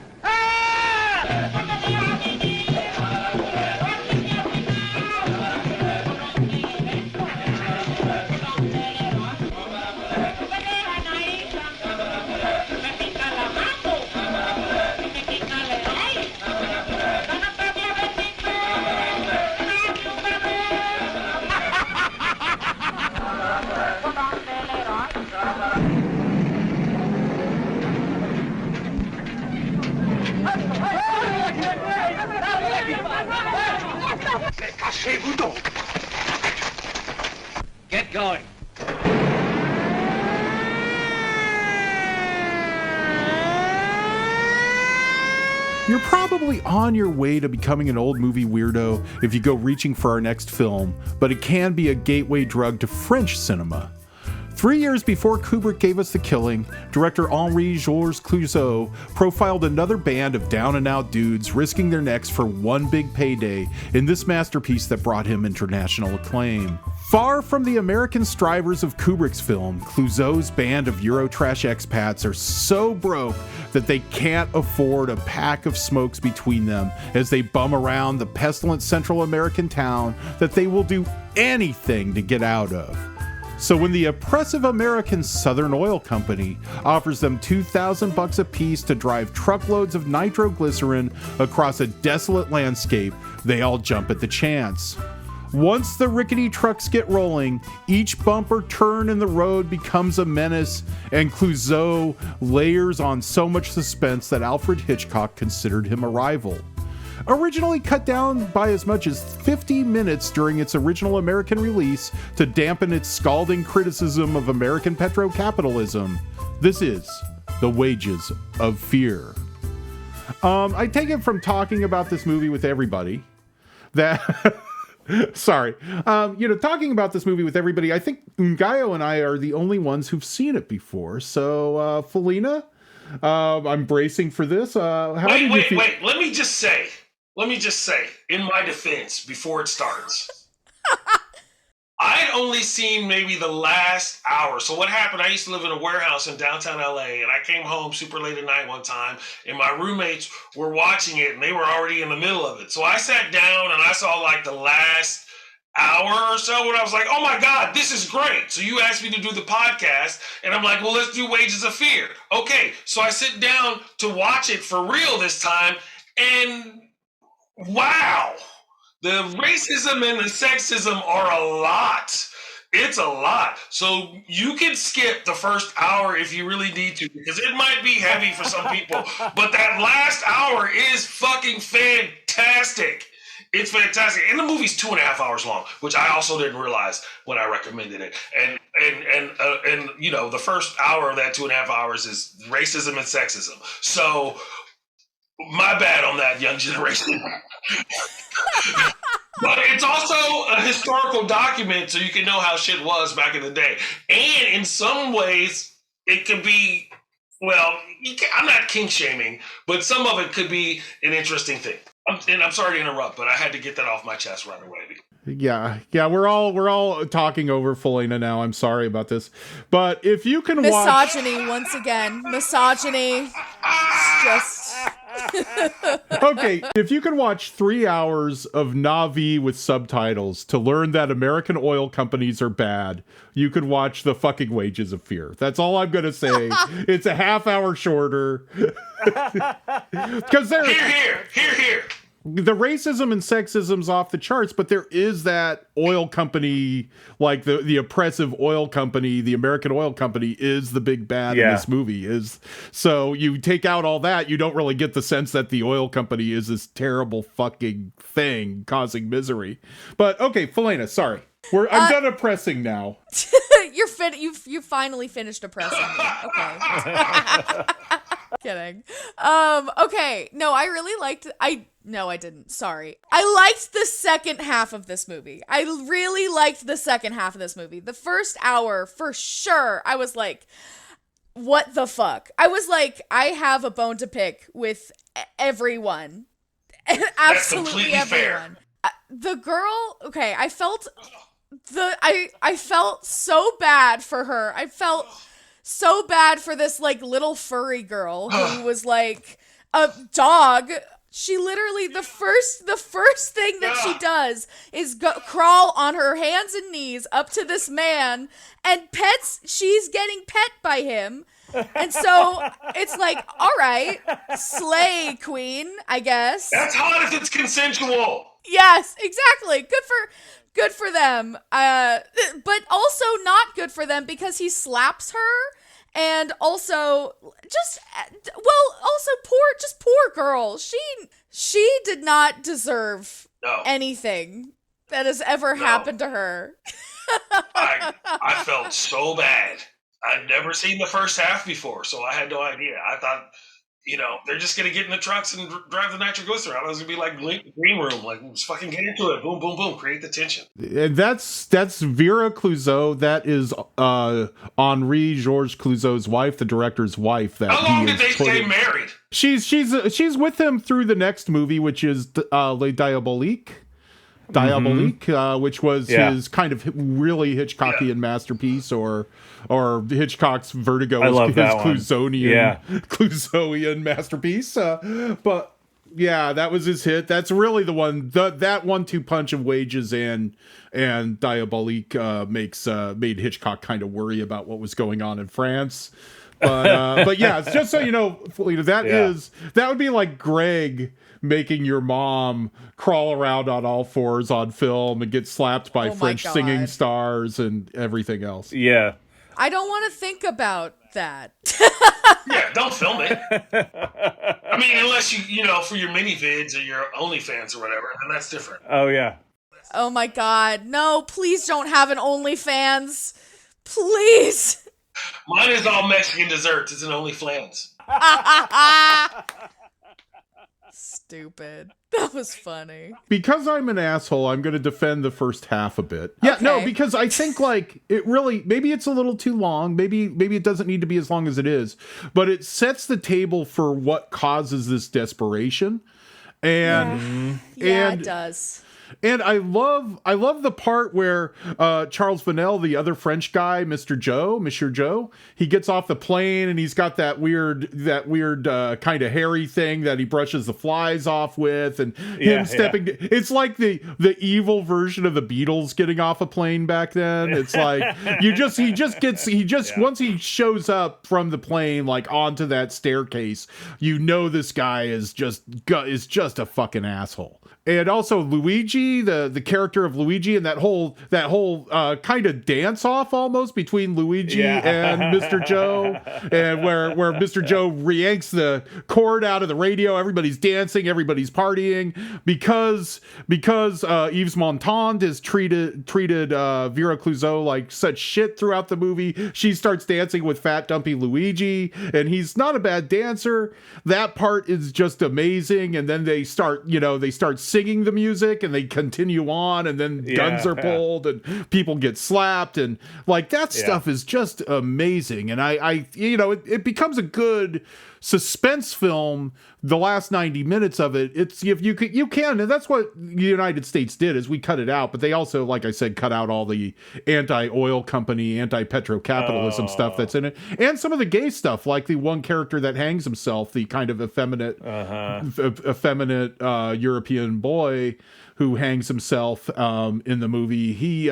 Cachez-vous donc! Get going! You're probably on your way to becoming an old movie weirdo if you go reaching for our next film, but it can be a gateway drug to French cinema. 3 years before Kubrick gave us The Killing, director Henri-Georges Clouzot profiled another band of down-and-out dudes risking their necks for one big payday in this masterpiece that brought him international acclaim. Far from the American strivers of Kubrick's film, Clouzot's band of Eurotrash expats are so broke that they can't afford a pack of smokes between them as they bum around the pestilent Central American town that they will do anything to get out of. So when the oppressive American Southern Oil Company offers them $2,000 a piece to drive truckloads of nitroglycerin across a desolate landscape, they all jump at the chance. Once the rickety trucks get rolling, each bump or turn in the road becomes a menace, and Clouzot layers on so much suspense that Alfred Hitchcock considered him a rival. Originally cut down by as much as 50 minutes during its original American release to dampen its scalding criticism of American petrocapitalism, this is The Wages of Fear. I take it from talking about this movie with everybody that... Sorry. Talking about this movie with everybody, I think Ngaio and I are the only ones who've seen it before. So, Felina, I'm bracing for this. Wait. Let me just say, in my defense, before it starts, I had only seen maybe the last hour. So what happened, I used to live in a warehouse in downtown LA, and I came home super late at night one time, and my roommates were watching it, and they were already in the middle of it. So I sat down, and I saw like the last hour or so, and I was like, oh my God, this is great. So you asked me to do the podcast, and I'm like, well, let's do Wages of Fear. Okay, so I sit down to watch it for real this time, and wow. The racism and the sexism are a lot. It's a lot. So you can skip the first hour if you really need to, because it might be heavy for some people. But that last hour is fucking fantastic. It's fantastic. And the movie's 2.5 hours long, which I also didn't realize when I recommended it. And you know, the first hour of that 2.5 hours is racism and sexism. So my bad on that, young generation. But it's also a historical document, so you can know how shit was back in the day. And in some ways, it could be, well, I'm not kink shaming, but some of it could be an interesting thing. And I'm sorry to interrupt, but I had to get that off my chest right away. Yeah, we're all talking over Felina now. I'm sorry about this, but if you can watch misogyny once again, misogyny, just. Okay, if you can watch 3 hours of Na'vi with subtitles to learn that American oil companies are bad, you could watch The Fucking Wages of Fear. That's all I'm gonna say. It's a half hour shorter. Because Here. The racism and sexism's off the charts, but there is that oil company, like the oppressive oil company, the American oil company is the big bad in this movie. So you take out all that, you don't really get the sense that the oil company is this terrible fucking thing causing misery. But okay, Felina, sorry. I'm done oppressing now. You finally finished oppressing me. Okay. Kidding. Okay. No, I really liked. No, I didn't. Sorry. I liked the second half of this movie. I really liked the second half of this movie. The first hour, for sure, I was like, what the fuck? I was like, I have a bone to pick with everyone. Absolutely everyone. Fair. The girl, okay, I felt so bad for her. I felt so bad for this like little furry girl who was like a dog. She literally the first thing that she does is crawl on her hands and knees up to this man and she's getting pet by him. And so it's like, all right, slay queen, I guess. That's hot if it's consensual. Yes, exactly. Good for them. But also not good for them because he slaps her. And also, poor girl. She did not deserve anything that has ever happened to her. I felt so bad. I'd never seen the first half before, so I had no idea. I thought, they're just going to get in the trucks and drive the nitroglycerin. I was going to be like Green Room, like, let's fucking get into it. Boom, boom, boom. Create the tension. And that's Vera Clouzot. That is Henri-Georges Clouzot's wife, the director's wife. How long did they stay married? She's with him through the next movie, which is Les Diaboliques. Which was his kind of really Hitchcockian masterpiece, or Hitchcock's Vertigo, his Clouzotian masterpiece. But yeah, that was his hit. That's really the one. That 1-2 punch of Wages and Diabolique made Hitchcock kind of worry about what was going on in France. But yeah, just so you know, Felina, that would be like Greg making your mom crawl around on all fours on film and get slapped by French singing stars and everything else. Yeah. I don't want to think about that. Yeah, don't film it. I mean, unless you for your mini vids or your OnlyFans or whatever, then that's different. Oh, yeah. Oh my God. No, please don't have an OnlyFans. Please. Mine is all Mexican desserts. It's an OnlyFans. Stupid. That was funny. Because I'm an asshole, I'm going to defend the first half a bit. Yeah, okay. No, because I think like it really, maybe it's a little too long. Maybe it doesn't need to be as long as it is, but it sets the table for what causes this desperation. And it does. And I love the part where Charles Vanel, the other French guy, Monsieur Joe, he gets off the plane and he's got that weird kind of hairy thing that he brushes the flies off with, and him stepping. It's like the evil version of the Beatles getting off a plane back then. It's like once he shows up from the plane, like onto that staircase, this guy is just a fucking asshole. and also Luigi, the character of Luigi, and that whole kind of dance off almost between Luigi and Mr. Joe, and where Mr. Joe re-yanks the cord out of the radio. Everybody's dancing, everybody's partying because Yves Montand has treated Vera Clouzot like such shit throughout the movie. She starts dancing with fat dumpy Luigi, and he's not a bad dancer. That part is just amazing. And then they start singing the music, and they continue on, and then guns are pulled and people get slapped, and like that stuff is just amazing. And I it becomes a good suspense film. The last 90 minutes of it, it's if you can, and that's what the United States did, is we cut it out, but they also, like I said, cut out all the anti-oil company, anti-petrocapitalism stuff that's in it, and some of the gay stuff, like the one character that hangs himself, the kind of effeminate European boy who hangs himself in the movie. He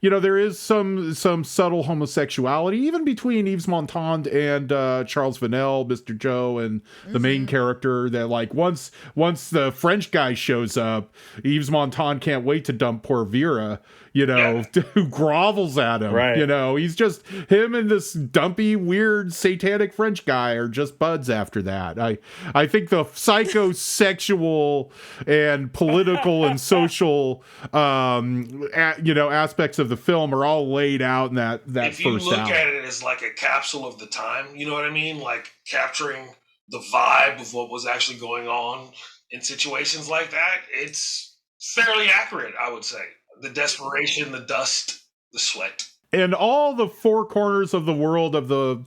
there is some subtle homosexuality, even between Yves Montand and Charles Vanel, Mr. Joe, and the main character. That like once the French guy shows up, Yves Montand can't wait to dump poor Vera, who grovels at him. Right. He's just, him and this dumpy, weird, satanic French guy are just buds after that. I think the psychosexual and political and social, aspects of the film are all laid out in that first hour. If you look at it as like a capsule of the time, you know what I mean? Like capturing the vibe of what was actually going on in situations like that, it's fairly accurate, I would say. The desperation, the dust, the sweat. And all the four corners of the world of the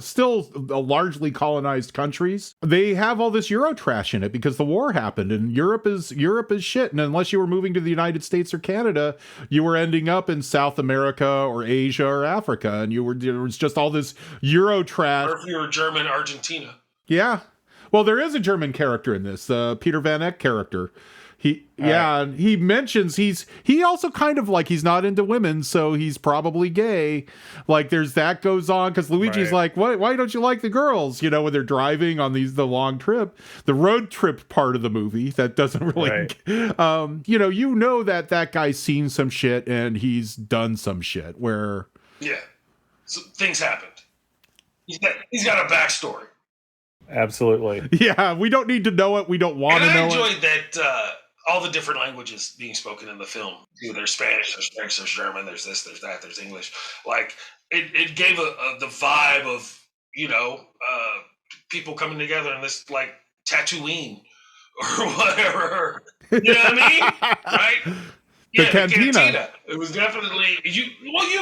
still largely colonized countries, they have all this Euro trash in it because the war happened, and Europe is shit. And unless you were moving to the United States or Canada, you were ending up in South America or Asia or Africa, and there was just all this Euro trash. Or if you were German, Argentina. Yeah. Well, there is a German character in this, the Peter Van Eyck character. He mentions he also kind of like, he's not into women, so he's probably gay. Like there's that goes on because Luigi's like, why don't you like the girls? When they're driving on the long trip, the road trip part of the movie that doesn't really, that guy's seen some shit and he's done some shit where so things happened. He's got a backstory. Absolutely. Yeah, we don't need to know it. We don't want to know it. I enjoyed that. All the different languages being spoken in the film. There's Spanish, there's French, there's German, there's this, there's that, there's English. Like it gave the vibe of people coming together in this like Tatooine or whatever. You know what I mean? Right? The cantina. It was definitely you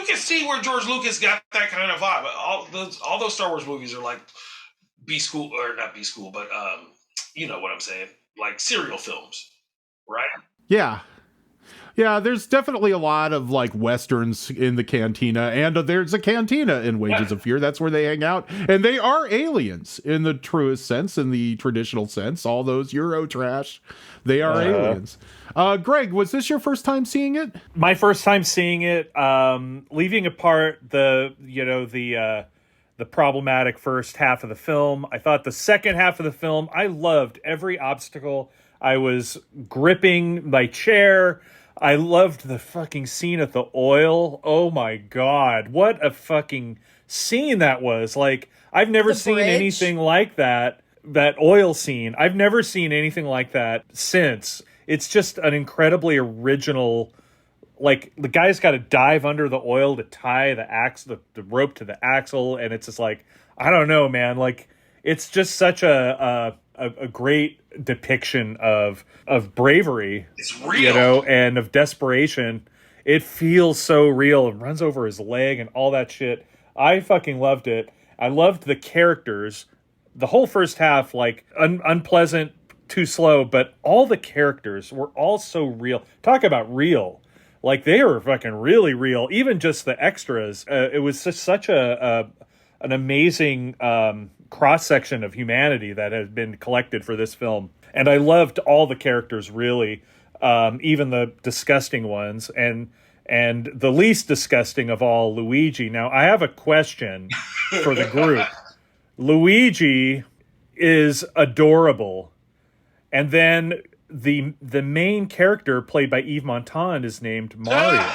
can see where George Lucas got that kind of vibe. All those Star Wars movies are like B school, or not B school, but you know what I'm saying, like serial films. Right. Yeah. There's definitely a lot of like Westerns in the cantina, and there's a cantina in Wages of Fear. That's where they hang out, and they are aliens in the truest sense, in the traditional sense. All those Euro trash, they are aliens. Greg, was this your first time seeing it? My first time seeing it. Leaving apart the problematic first half of the film, I thought the second half of the film, I loved every obstacle. I was gripping my chair. I loved the fucking scene at the oil. Oh my God. What a fucking scene that was. Like, I've never seen anything like that. That oil scene. I've never seen anything like that since. It's just an incredibly original, like, the guy's got to dive under the oil to tie the rope to the axle. And it's just like, I don't know, man. Like, it's just such a great depiction of bravery, it's real, and of desperation. It feels so real. It runs over his leg and all that shit. I fucking loved it. I loved the characters. The whole first half, like unpleasant, too slow, but all the characters were all so real. Talk about real. Like they were fucking really real. Even just the extras. It was just such an amazing cross-section of humanity that has been collected for this film. And I loved all the characters, really, even the disgusting ones, and the least disgusting of all, Luigi. Now, I have a question for the group. Luigi is adorable, and then the main character played by Yves Montand is named Mario.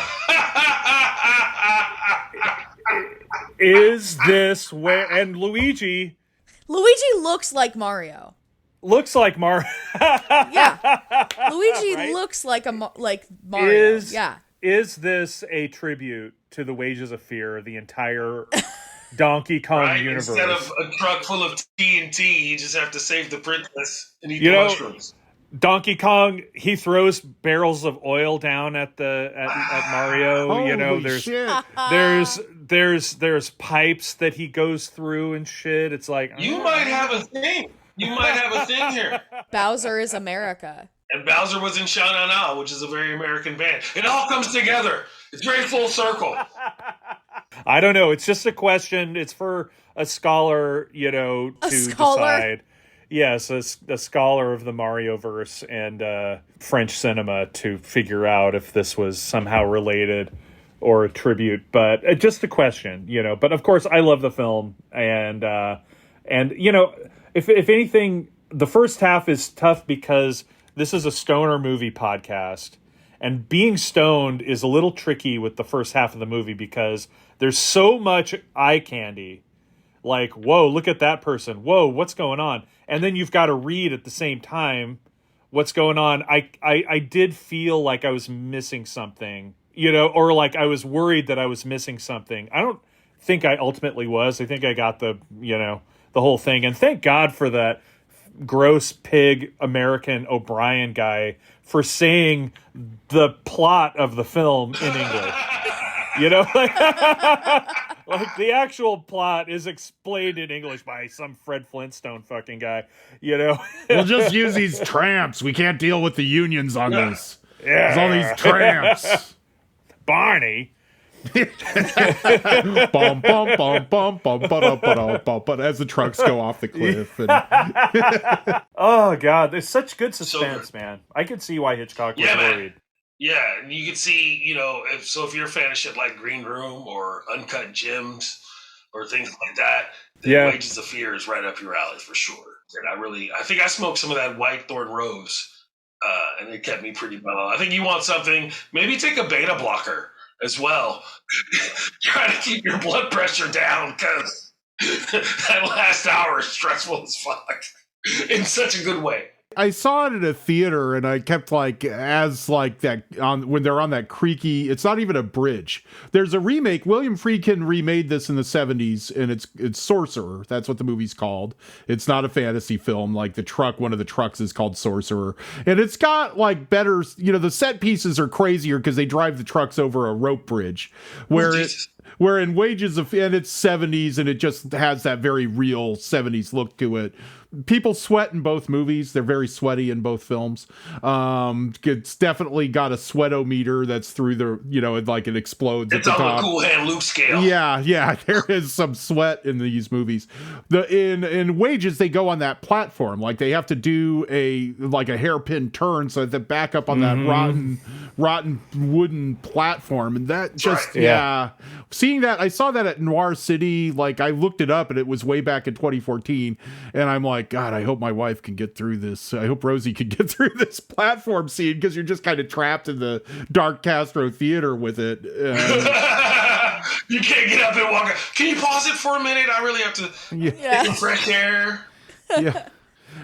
Is this where... And Luigi looks like Mario. Looks like Mario. Yeah. Luigi Right? looks like Mario. Is this a tribute to the Wages of Fear, the entire Donkey Kong universe? Instead of a truck full of TNT, you just have to save the princess and eat the mushrooms. Donkey Kong, he throws barrels of oil down at Mario. Holy shit. there's pipes that he goes through and shit. It's like you might have a thing. You might have a thing here. Bowser is America. And Bowser was in Sha Na Na, which is a very American band. It all comes together. It's very full circle. I don't know. It's just a question. It's for a scholar, to decide. Yes, a scholar of the Mario-verse and French cinema to figure out if this was somehow related or a tribute. But just a question, But of course, I love the film, and if anything, the first half is tough because this is a stoner movie podcast, and being stoned is a little tricky with the first half of the movie because there's so much eye candy. Like, whoa, look at that person. Whoa, what's going on? And then you've got to read at the same time what's going on. I did feel like I was missing something, or like I was worried that I was missing something. I don't think I ultimately was. I think I got the whole thing. And thank God for that gross pig American O'Brien guy for saying the plot of the film in English. Like the actual plot is explained in English by some Fred Flintstone fucking guy, We'll just use these tramps. We can't deal with the unions on this. Yeah. There's all these tramps. Barney. Bum, bum, bum, bum, bum, but as the trucks go off the cliff. And... Oh, God. There's such good suspense, man. I could see why Hitchcock was worried. Yeah, and you can see, if you're a fan of shit like Green Room or Uncut Gems or things like that, then Wages of Fear is right up your alley for sure. And I think I smoked some of that White Thorn Rose, and it kept me pretty mellow. I think you want something, maybe take a beta blocker as well. Try to keep your blood pressure down because that last hour is stressful as fuck in such a good way. I saw it in a theater, and I kept when they're on that creaky. It's not even a bridge. There's a remake. William Friedkin remade this in the 70s, and it's Sorcerer. That's what the movie's called. It's not a fantasy film. Like one of the trucks is called Sorcerer, and it's got better. The set pieces are crazier because they drive the trucks over a rope bridge, where in Wages of, and it's 70s, and it just has that very real 70s look to it. People sweat in both movies. They're very sweaty in both films. It's definitely got a sweatometer that's through the, it explodes at the top. It's on the Cool Hand Luke scale. Yeah. There is some sweat in these movies. In Wages, they go on that platform. Like they have to do a hairpin turn so they back up on that rotten wooden platform. And that just, seeing that, I saw that at Noir City. Like I looked it up and it was way back in 2014. And I'm like, God, I hope my wife can get through this. I hope Rosie can get through this platform scene because you're just kind of trapped in the Dark Castro Theater with it. You can't get up and walk. Can you pause it for a minute? I really have to get some fresh air.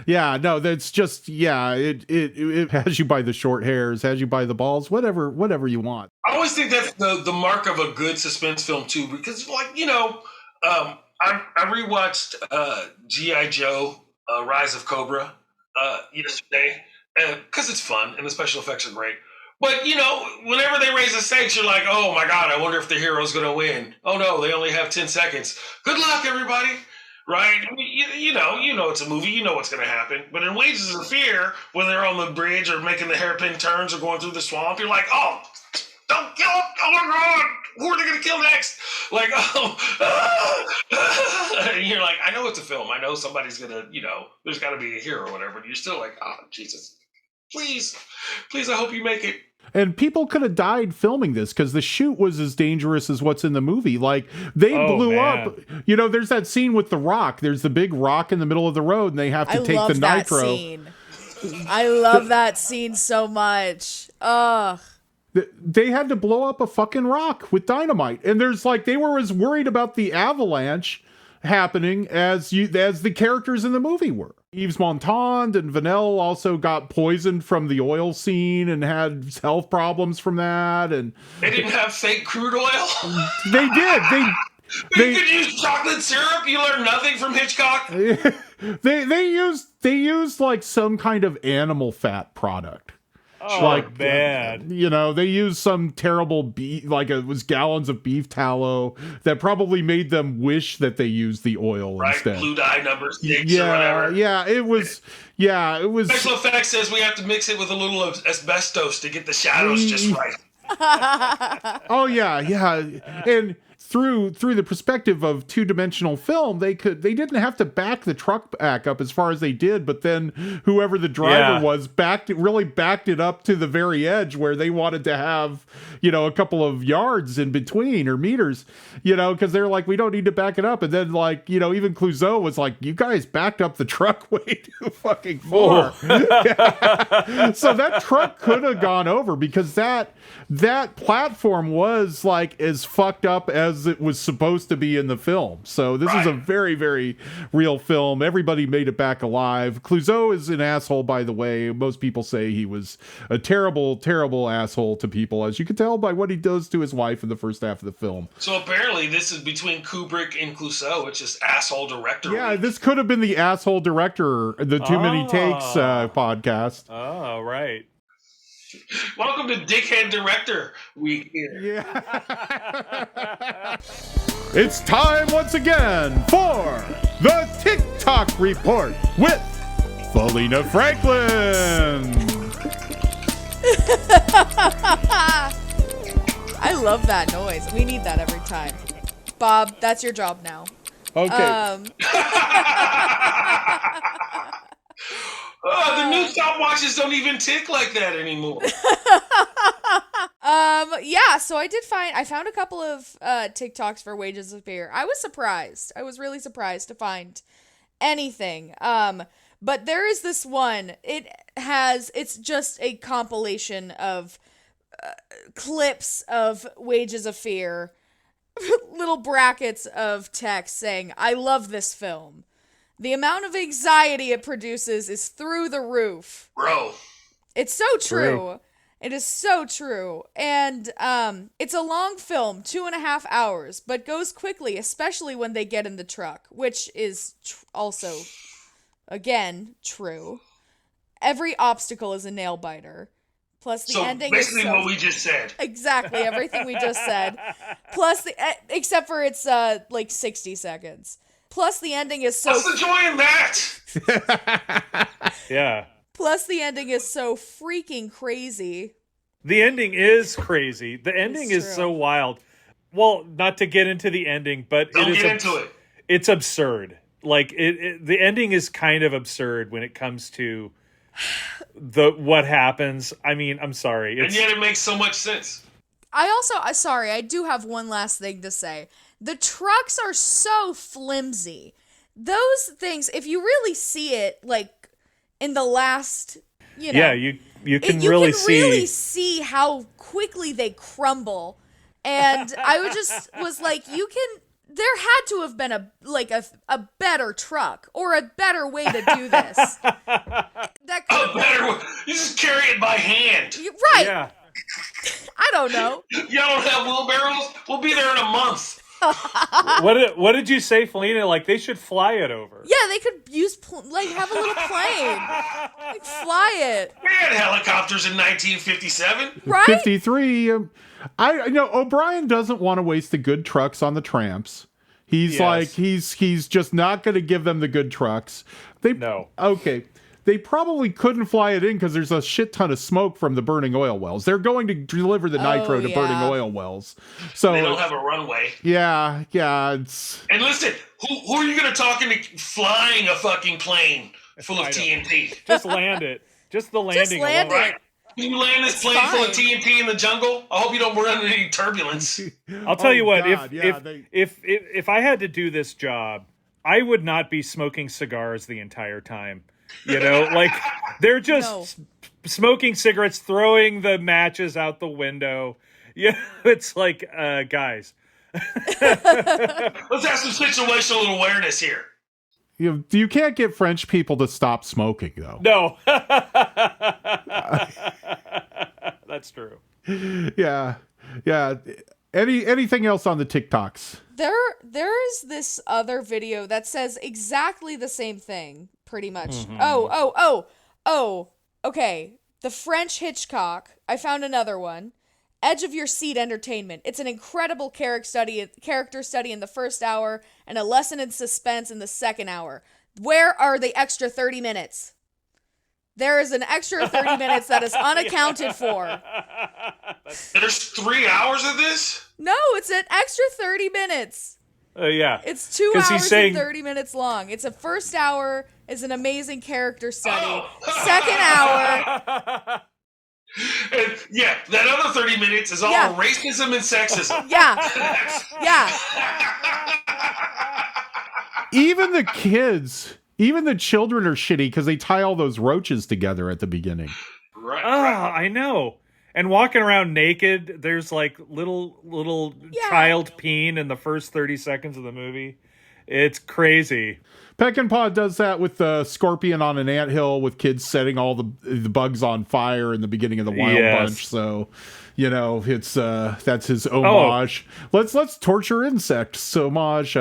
Yeah, no, that's just, it has you by the short hairs, has you by the balls, whatever you want. I always think that's the mark of a good suspense film too, because I rewatched G.I. Joe, Rise of Cobra yesterday because it's fun and the special effects are great. But, whenever they raise the stakes, you're like, oh, my God, I wonder if the hero's going to win. Oh, no, they only have 10 seconds. Good luck, everybody. Right? I mean, you know it's a movie. You know what's going to happen. But in Wages of Fear, when they're on the bridge or making the hairpin turns or going through the swamp, you're like, oh, don't kill him. Oh, my God. Who are they going to kill next? Like, and you're like, I know it's a film. I know somebody's going to, there's got to be a hero or whatever. But you're still like, oh, Jesus. Please, I hope you make it. And people could have died filming this because the shoot was as dangerous as what's in the movie. Like, they blew up. There's that scene with the rock. There's the big rock in the middle of the road, and they have to take the nitro. That scene. I love that scene so much. Ugh. They had to blow up a fucking rock with dynamite, and there's like they were as worried about the avalanche happening as the characters in the movie were. Yves Montand and Vanel also got poisoned from the oil scene and had health problems from that. And they didn't have fake crude oil. They did. They could use chocolate syrup. You learn nothing from Hitchcock. They used like some kind of animal fat product. Oh, like bad. They used some terrible beef, like it was gallons of beef tallow that probably made them wish that they used the oil instead. Blue dye number 6 or whatever. It was. Special effects says we have to mix it with a little of asbestos to get the shadows just right. Oh yeah, and through the perspective of two-dimensional film, they didn't have to back the truck back up as far as they did, but then whoever the driver was backed it up to the very edge where they wanted to have a couple of yards in between or meters, because they're like, we don't need to back it up. And then like even Clouzot was like, you guys backed up the truck way too fucking far. So that truck could have gone over because that platform was like as fucked up as it was supposed to be in the film. So this is a very, very real film. Everybody made it back alive. Clouzot is an asshole, by the way. Most people say he was a terrible, terrible asshole to people, as you can tell by what he does to his wife in the first half of the film. So apparently this is between Kubrick and Clouzot. It's just asshole director. Yeah, this could have been the asshole director, the Too Many Takes podcast. Oh, right. Welcome to Dickhead Director Week here. Yeah. It's time once again for the TikTok Report with Felina Franklin. I love that noise. We need that every time. Bob, that's your job now. Okay. The new stopwatches don't even tick like that anymore. Yeah, so I found a couple of TikToks for Wages of Fear. I was surprised. I was really surprised to find anything. But there is this one. It's just a compilation of clips of Wages of Fear, little brackets of text saying, I love this film. The amount of anxiety it produces is through the roof. Bro. It's so true. It is so true. And it's a long film, 2.5 hours, but goes quickly, especially when they get in the truck, which is also, again, true. Every obstacle is a nail biter. Plus the ending is basically what we just said. Exactly, everything we just said. Plus except for it's like 60 seconds. Plus the ending is so... What's the joy in that? Yeah. Plus the ending is so freaking crazy. The ending is crazy. The ending is so wild. Well, not to get into the ending, but it's absurd. Like the ending is kind of absurd when it comes to what happens. I mean, I'm sorry. And yet it makes so much sense. I do have one last thing to say. The trucks are so flimsy. Those things, if you really see it, like in the last, yeah, you can really see how quickly they crumble. And I was like, there had to have been a better truck or a better way to do this. You just carry it by hand. Right. Yeah. I don't know. Y'all don't have wheelbarrows? We'll be there in a month. What did you say, Felina? Like they should fly it over. Yeah, they could have a little plane, fly it. We had helicopters in 1957, right? 53. O'Brien doesn't want to waste the good trucks on the tramps. He's he's just not going to give them the good trucks. Okay. They probably couldn't fly it in because there's a shit ton of smoke from the burning oil wells. They're going to deliver the nitro to burning oil wells. So they don't have a runway. Yeah. And listen, who are you going to talk into flying a fucking plane full of TNT? Just land it. Just the landing. Just land it. Right. You land this plane full of TNT in the jungle? I hope you don't run into any turbulence. I'll tell you what. If I had to do this job, I would not be smoking cigars the entire time. You know, like they're just smoking cigarettes, throwing the matches out the window. Yeah, it's like, guys. Let's have some situational awareness here. You can't get French people to stop smoking, though. No. That's true. Yeah. Anything else on the TikToks? There is this other video that says exactly the same thing, pretty much. Mm-hmm. Oh, okay. The French Hitchcock. I found another one. Edge of Your Seat Entertainment. It's an incredible character study in the first hour and a lesson in suspense in the second hour. Where are the extra 30 minutes? There is an extra 30 minutes that is unaccounted for. There's 3 hours of this? No, it's an extra 30 minutes. Yeah. It's 2 hours and 30 minutes long. It's a first hour is an amazing character study. Second hour... And yeah, that other 30 minutes is all racism and sexism. Yeah. Even the kids, even the children are shitty because they tie all those roaches together at the beginning. Right. I know. And walking around naked, there's like little child peen in the first 30 seconds of the movie. It's crazy. Peckinpah does that with the scorpion on an anthill with kids setting all the bugs on fire in the beginning of the Wild Bunch. So, you know, it's that's his homage. Let's torture insects homage.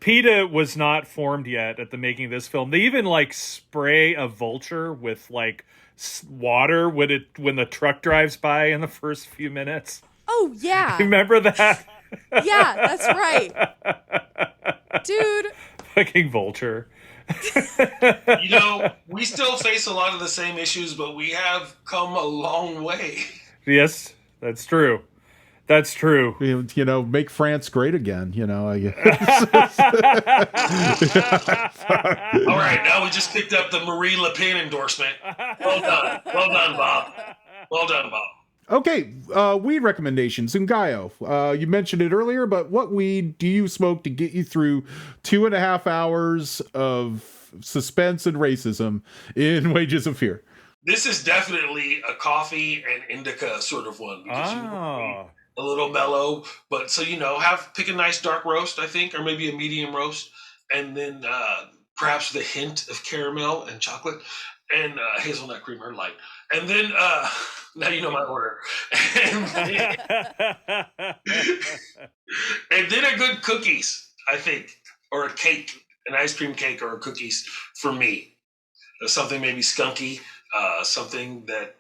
PETA was not formed yet at the making of this film. They even like spray a vulture with like water when the truck drives by in the first few minutes. Oh yeah. Remember that? Yeah, that's right. Dude. Fucking vulture. You know, we still face a lot of the same issues, but we have come a long way. Yes, that's true. That's true. You know, make France great again, you know. I guess. All right, now we just picked up the Marie Le Pen endorsement. Well done, Bob. Well done, Bob. Okay, weed recommendations. Ngaio, you mentioned it earlier, but what weed do you smoke to get you through 2.5 hours of suspense and racism in Wages of Fear? This is definitely a coffee and indica sort of one. Because you know, a little mellow, but so, you know, pick a nice dark roast, I think, or maybe a medium roast, and then perhaps the hint of caramel and chocolate and hazelnut cream or light. And then, now you know my order. And then a good cookies, I think, or a cake, an ice cream cake or cookies for me. Something maybe skunky, something that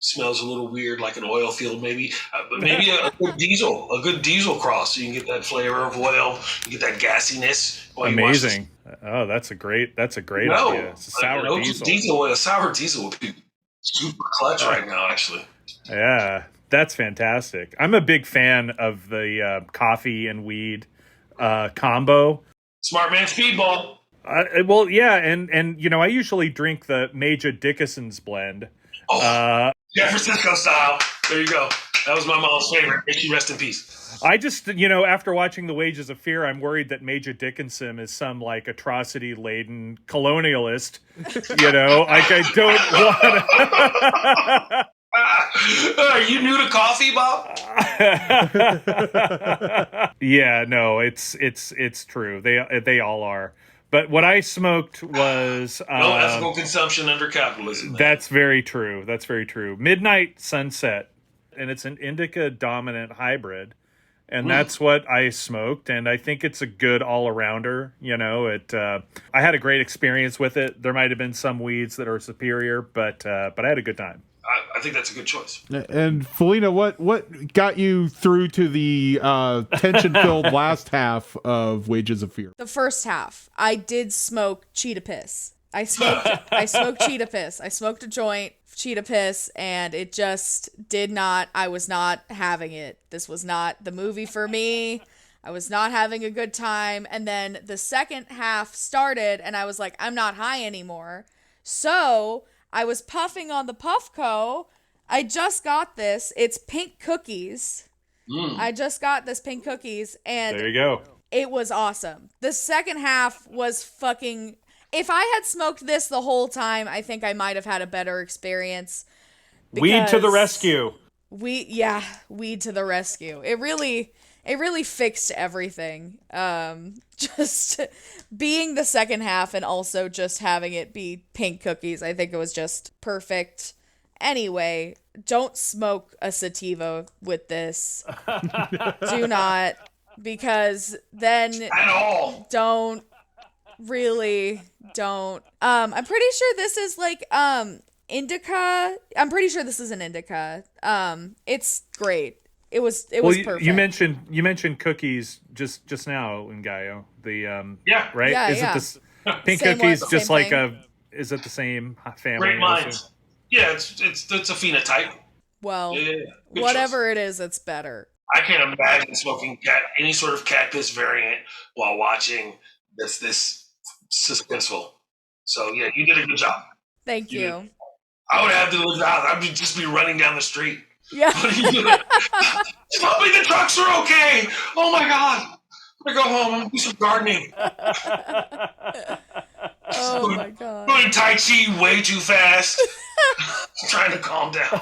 smells a little weird, like an oil field maybe. But maybe a good diesel cross, so you can get that flavor of oil, you get that gassiness. Amazing. Oh, that's a great idea. It's a sour diesel. A sour diesel would be super clutch right now, actually. Yeah, that's fantastic. I'm a big fan of the coffee and weed combo. Smart man speedball. Well, yeah, and you know, I usually drink the Major Dickinson's blend. San Francisco style. There you go. That was my mom's favorite. May she rest in peace. I just, you know, after watching The Wages of Fear, I'm worried that Major Dickinson is some, like, atrocity-laden colonialist. You know, like, I don't want to... Are you new to coffee, Bob? Yeah, no, it's true. They all are. But what I smoked was... no ethical consumption under capitalism. Man. That's very true. That's very true. Midnight Sunset. And it's an indica-dominant hybrid. And that's what I smoked, and I think it's a good all-arounder. You know, I had a great experience with it. There might have been some weeds that are superior, but I had a good time. I think that's a good choice. And Felina, what got you through to the tension-filled last half of Wages of Fear? The first half, I did smoke cheetah piss. I smoked cheetah piss. I smoked a joint, cheetah piss, and it just I was not having it. This was not the movie for me. I was not having a good time. And then the second half started, and I was like, I'm not high anymore. So I was puffing on the Puffco. I just got this. It's pink cookies. I just got this pink cookies, and there you go. It was awesome. The second half was fucking... If I had smoked this the whole time, I think I might have had a better experience. Weed to the rescue. Weed to the rescue. It really fixed everything. Just being the second half and also just having it be pink cookies. I think it was just perfect. Anyway, don't smoke a sativa with this. Do not, because then at all. Don't. I'm pretty sure this is like indica. I'm pretty sure this is an indica. It's great. It was perfect. You mentioned cookies just now in Ngaio. The yeah, right? Yeah, is yeah. it the pink Same cookies one, just same like thing. is it the same family? Great minds. Yeah, it's a phenotype. Well, Yeah. Good whatever choice. it is, it's better. I can't imagine smoking any sort of cat piss variant while watching this suspenseful. So yeah, you did a good job. Thank you. I would have to live out. I would just be running down the street. Yeah. What are you doing? Tell me the trucks are okay. Oh my god. I'm gonna go home. I'm gonna do some gardening. Oh my god. Doing Tai Chi way too fast. Trying to calm down.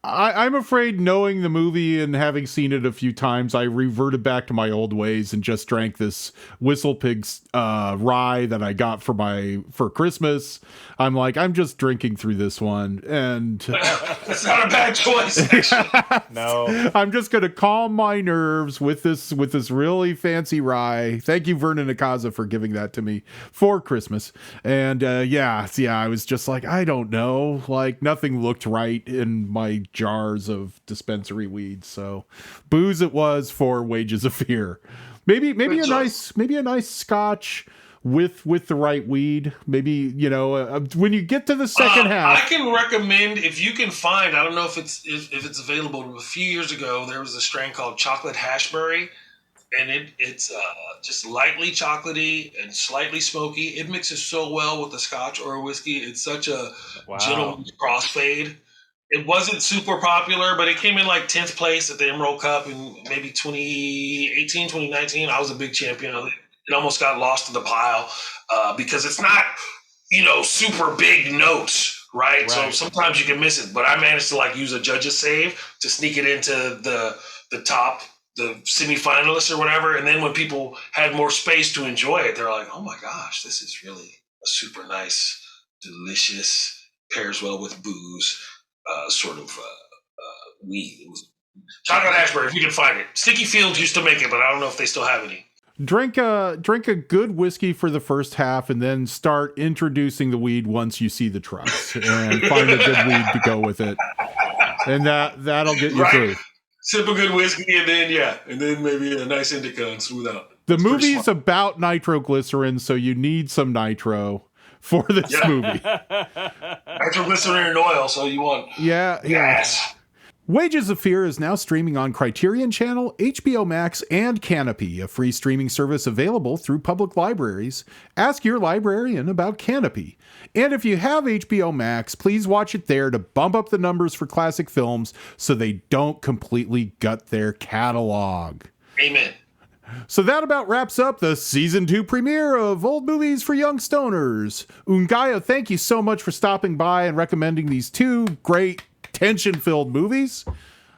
I'm afraid, knowing the movie and having seen it a few times, I reverted back to my old ways and just drank this Whistle Pig's rye that I got for Christmas. I'm like, I'm just drinking through this one, and That's not a bad choice, actually. No. I'm just gonna calm my nerves with this really fancy rye. Thank you, Vernon Akaza, for giving that to me for Christmas. And I was just like, I don't know, like nothing looked right in my jars of dispensary weed. So booze it was for Wages of Fear. Maybe a nice scotch with the right weed. Maybe, when you get to the second half. I can recommend, if you can find, I don't know if it's available. A few years ago, there was a strain called Chocolate Hashberry, and it's just lightly chocolatey and slightly smoky. It mixes so well with the scotch or whiskey. It's such a gentleman's crossfade. It wasn't super popular, but it came in like 10th place at the Emerald Cup in maybe 2018, 2019. I was a big champion of it. It almost got lost in the pile because it's not, super big notes, right? So sometimes you can miss it. But I managed to use a judge's save to sneak it into the top, the semifinalists or whatever. And then when people had more space to enjoy it, they're like, oh my gosh, this is really a super nice, delicious, pairs well with booze sort of weed. It was Chocolate Hashberry, if you can find it. Sticky Fields used to make it, but I don't know if they still have any. Drink a good whiskey for the first half, and then start introducing the weed once you see the trucks, and find a good weed to go with it, and that'll get you through. Sip a good whiskey, and then maybe a nice indica and smooth out. The movie's about nitroglycerin, so you need some nitro for this movie. Nitroglycerin and oil, so you want gas. Wages of Fear is now streaming on Criterion Channel, HBO Max, and Canopy, a free streaming service available through public libraries. Ask your librarian about Canopy. And if you have HBO Max, please watch it there to bump up the numbers for classic films so they don't completely gut their catalog. Amen. So that about wraps up the Season 2 premiere of Old Movies for Young Stoners. Ngaio, thank you so much for stopping by and recommending these two great tension-filled movies. Do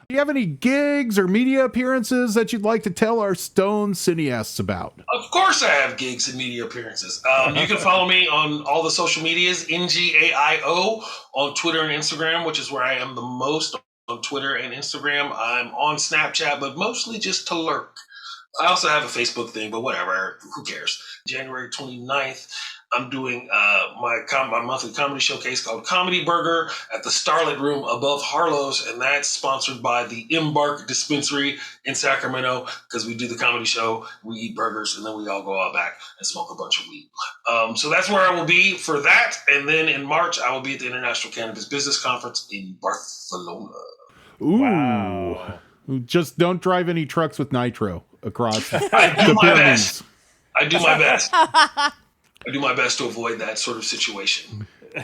you have any gigs or media appearances that you'd like to tell our stone cineasts about? Of course I have gigs and media appearances. You can follow me on all the social medias, NGAIO, on Twitter and Instagram, which is where I am the most on Twitter and Instagram. I'm on Snapchat, but mostly just to lurk. I also have a Facebook thing, but whatever. Who cares? January 29th, I'm doing my monthly comedy showcase called Comedy Burger at the Starlit Room above Harlow's, and that's sponsored by the Embark Dispensary in Sacramento, because we do the comedy show, we eat burgers, and then we all go out back and smoke a bunch of weed. So that's where I will be for that, and then in March, I will be at the International Cannabis Business Conference in Barcelona. Ooh. Wow. Just don't drive any trucks with nitro across the Pyramids. best. I do my best. I do my best to avoid that sort of situation. I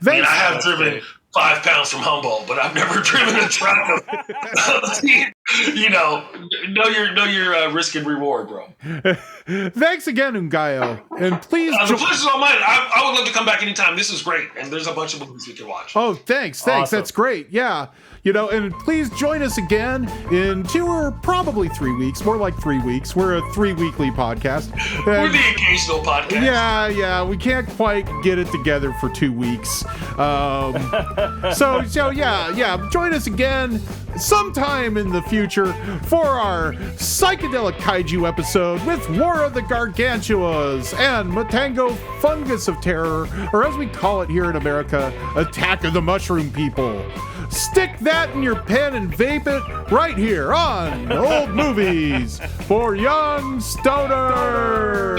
have driven 5 pounds from Humboldt, but I've never driven a truck of know your risk and reward, bro. Thanks again, Ngaio. And please... the pleasure's all mine. I would love to come back anytime. This is great. And there's a bunch of movies we can watch. Oh, thanks. Awesome. That's great. Yeah. And please join us again in 2 or probably 3 weeks. More like 3 weeks. We're a 3-weekly podcast. We're the occasional podcast. Yeah. We can't quite get it together for 2 weeks. So join us again sometime in the future for our psychedelic kaiju episode with War of the Gargantuas and Matango Fungus of Terror, or as we call it here in America, Attack of the Mushroom People. Stick that in your pen and vape it right here on Old Movies for Young Stoners.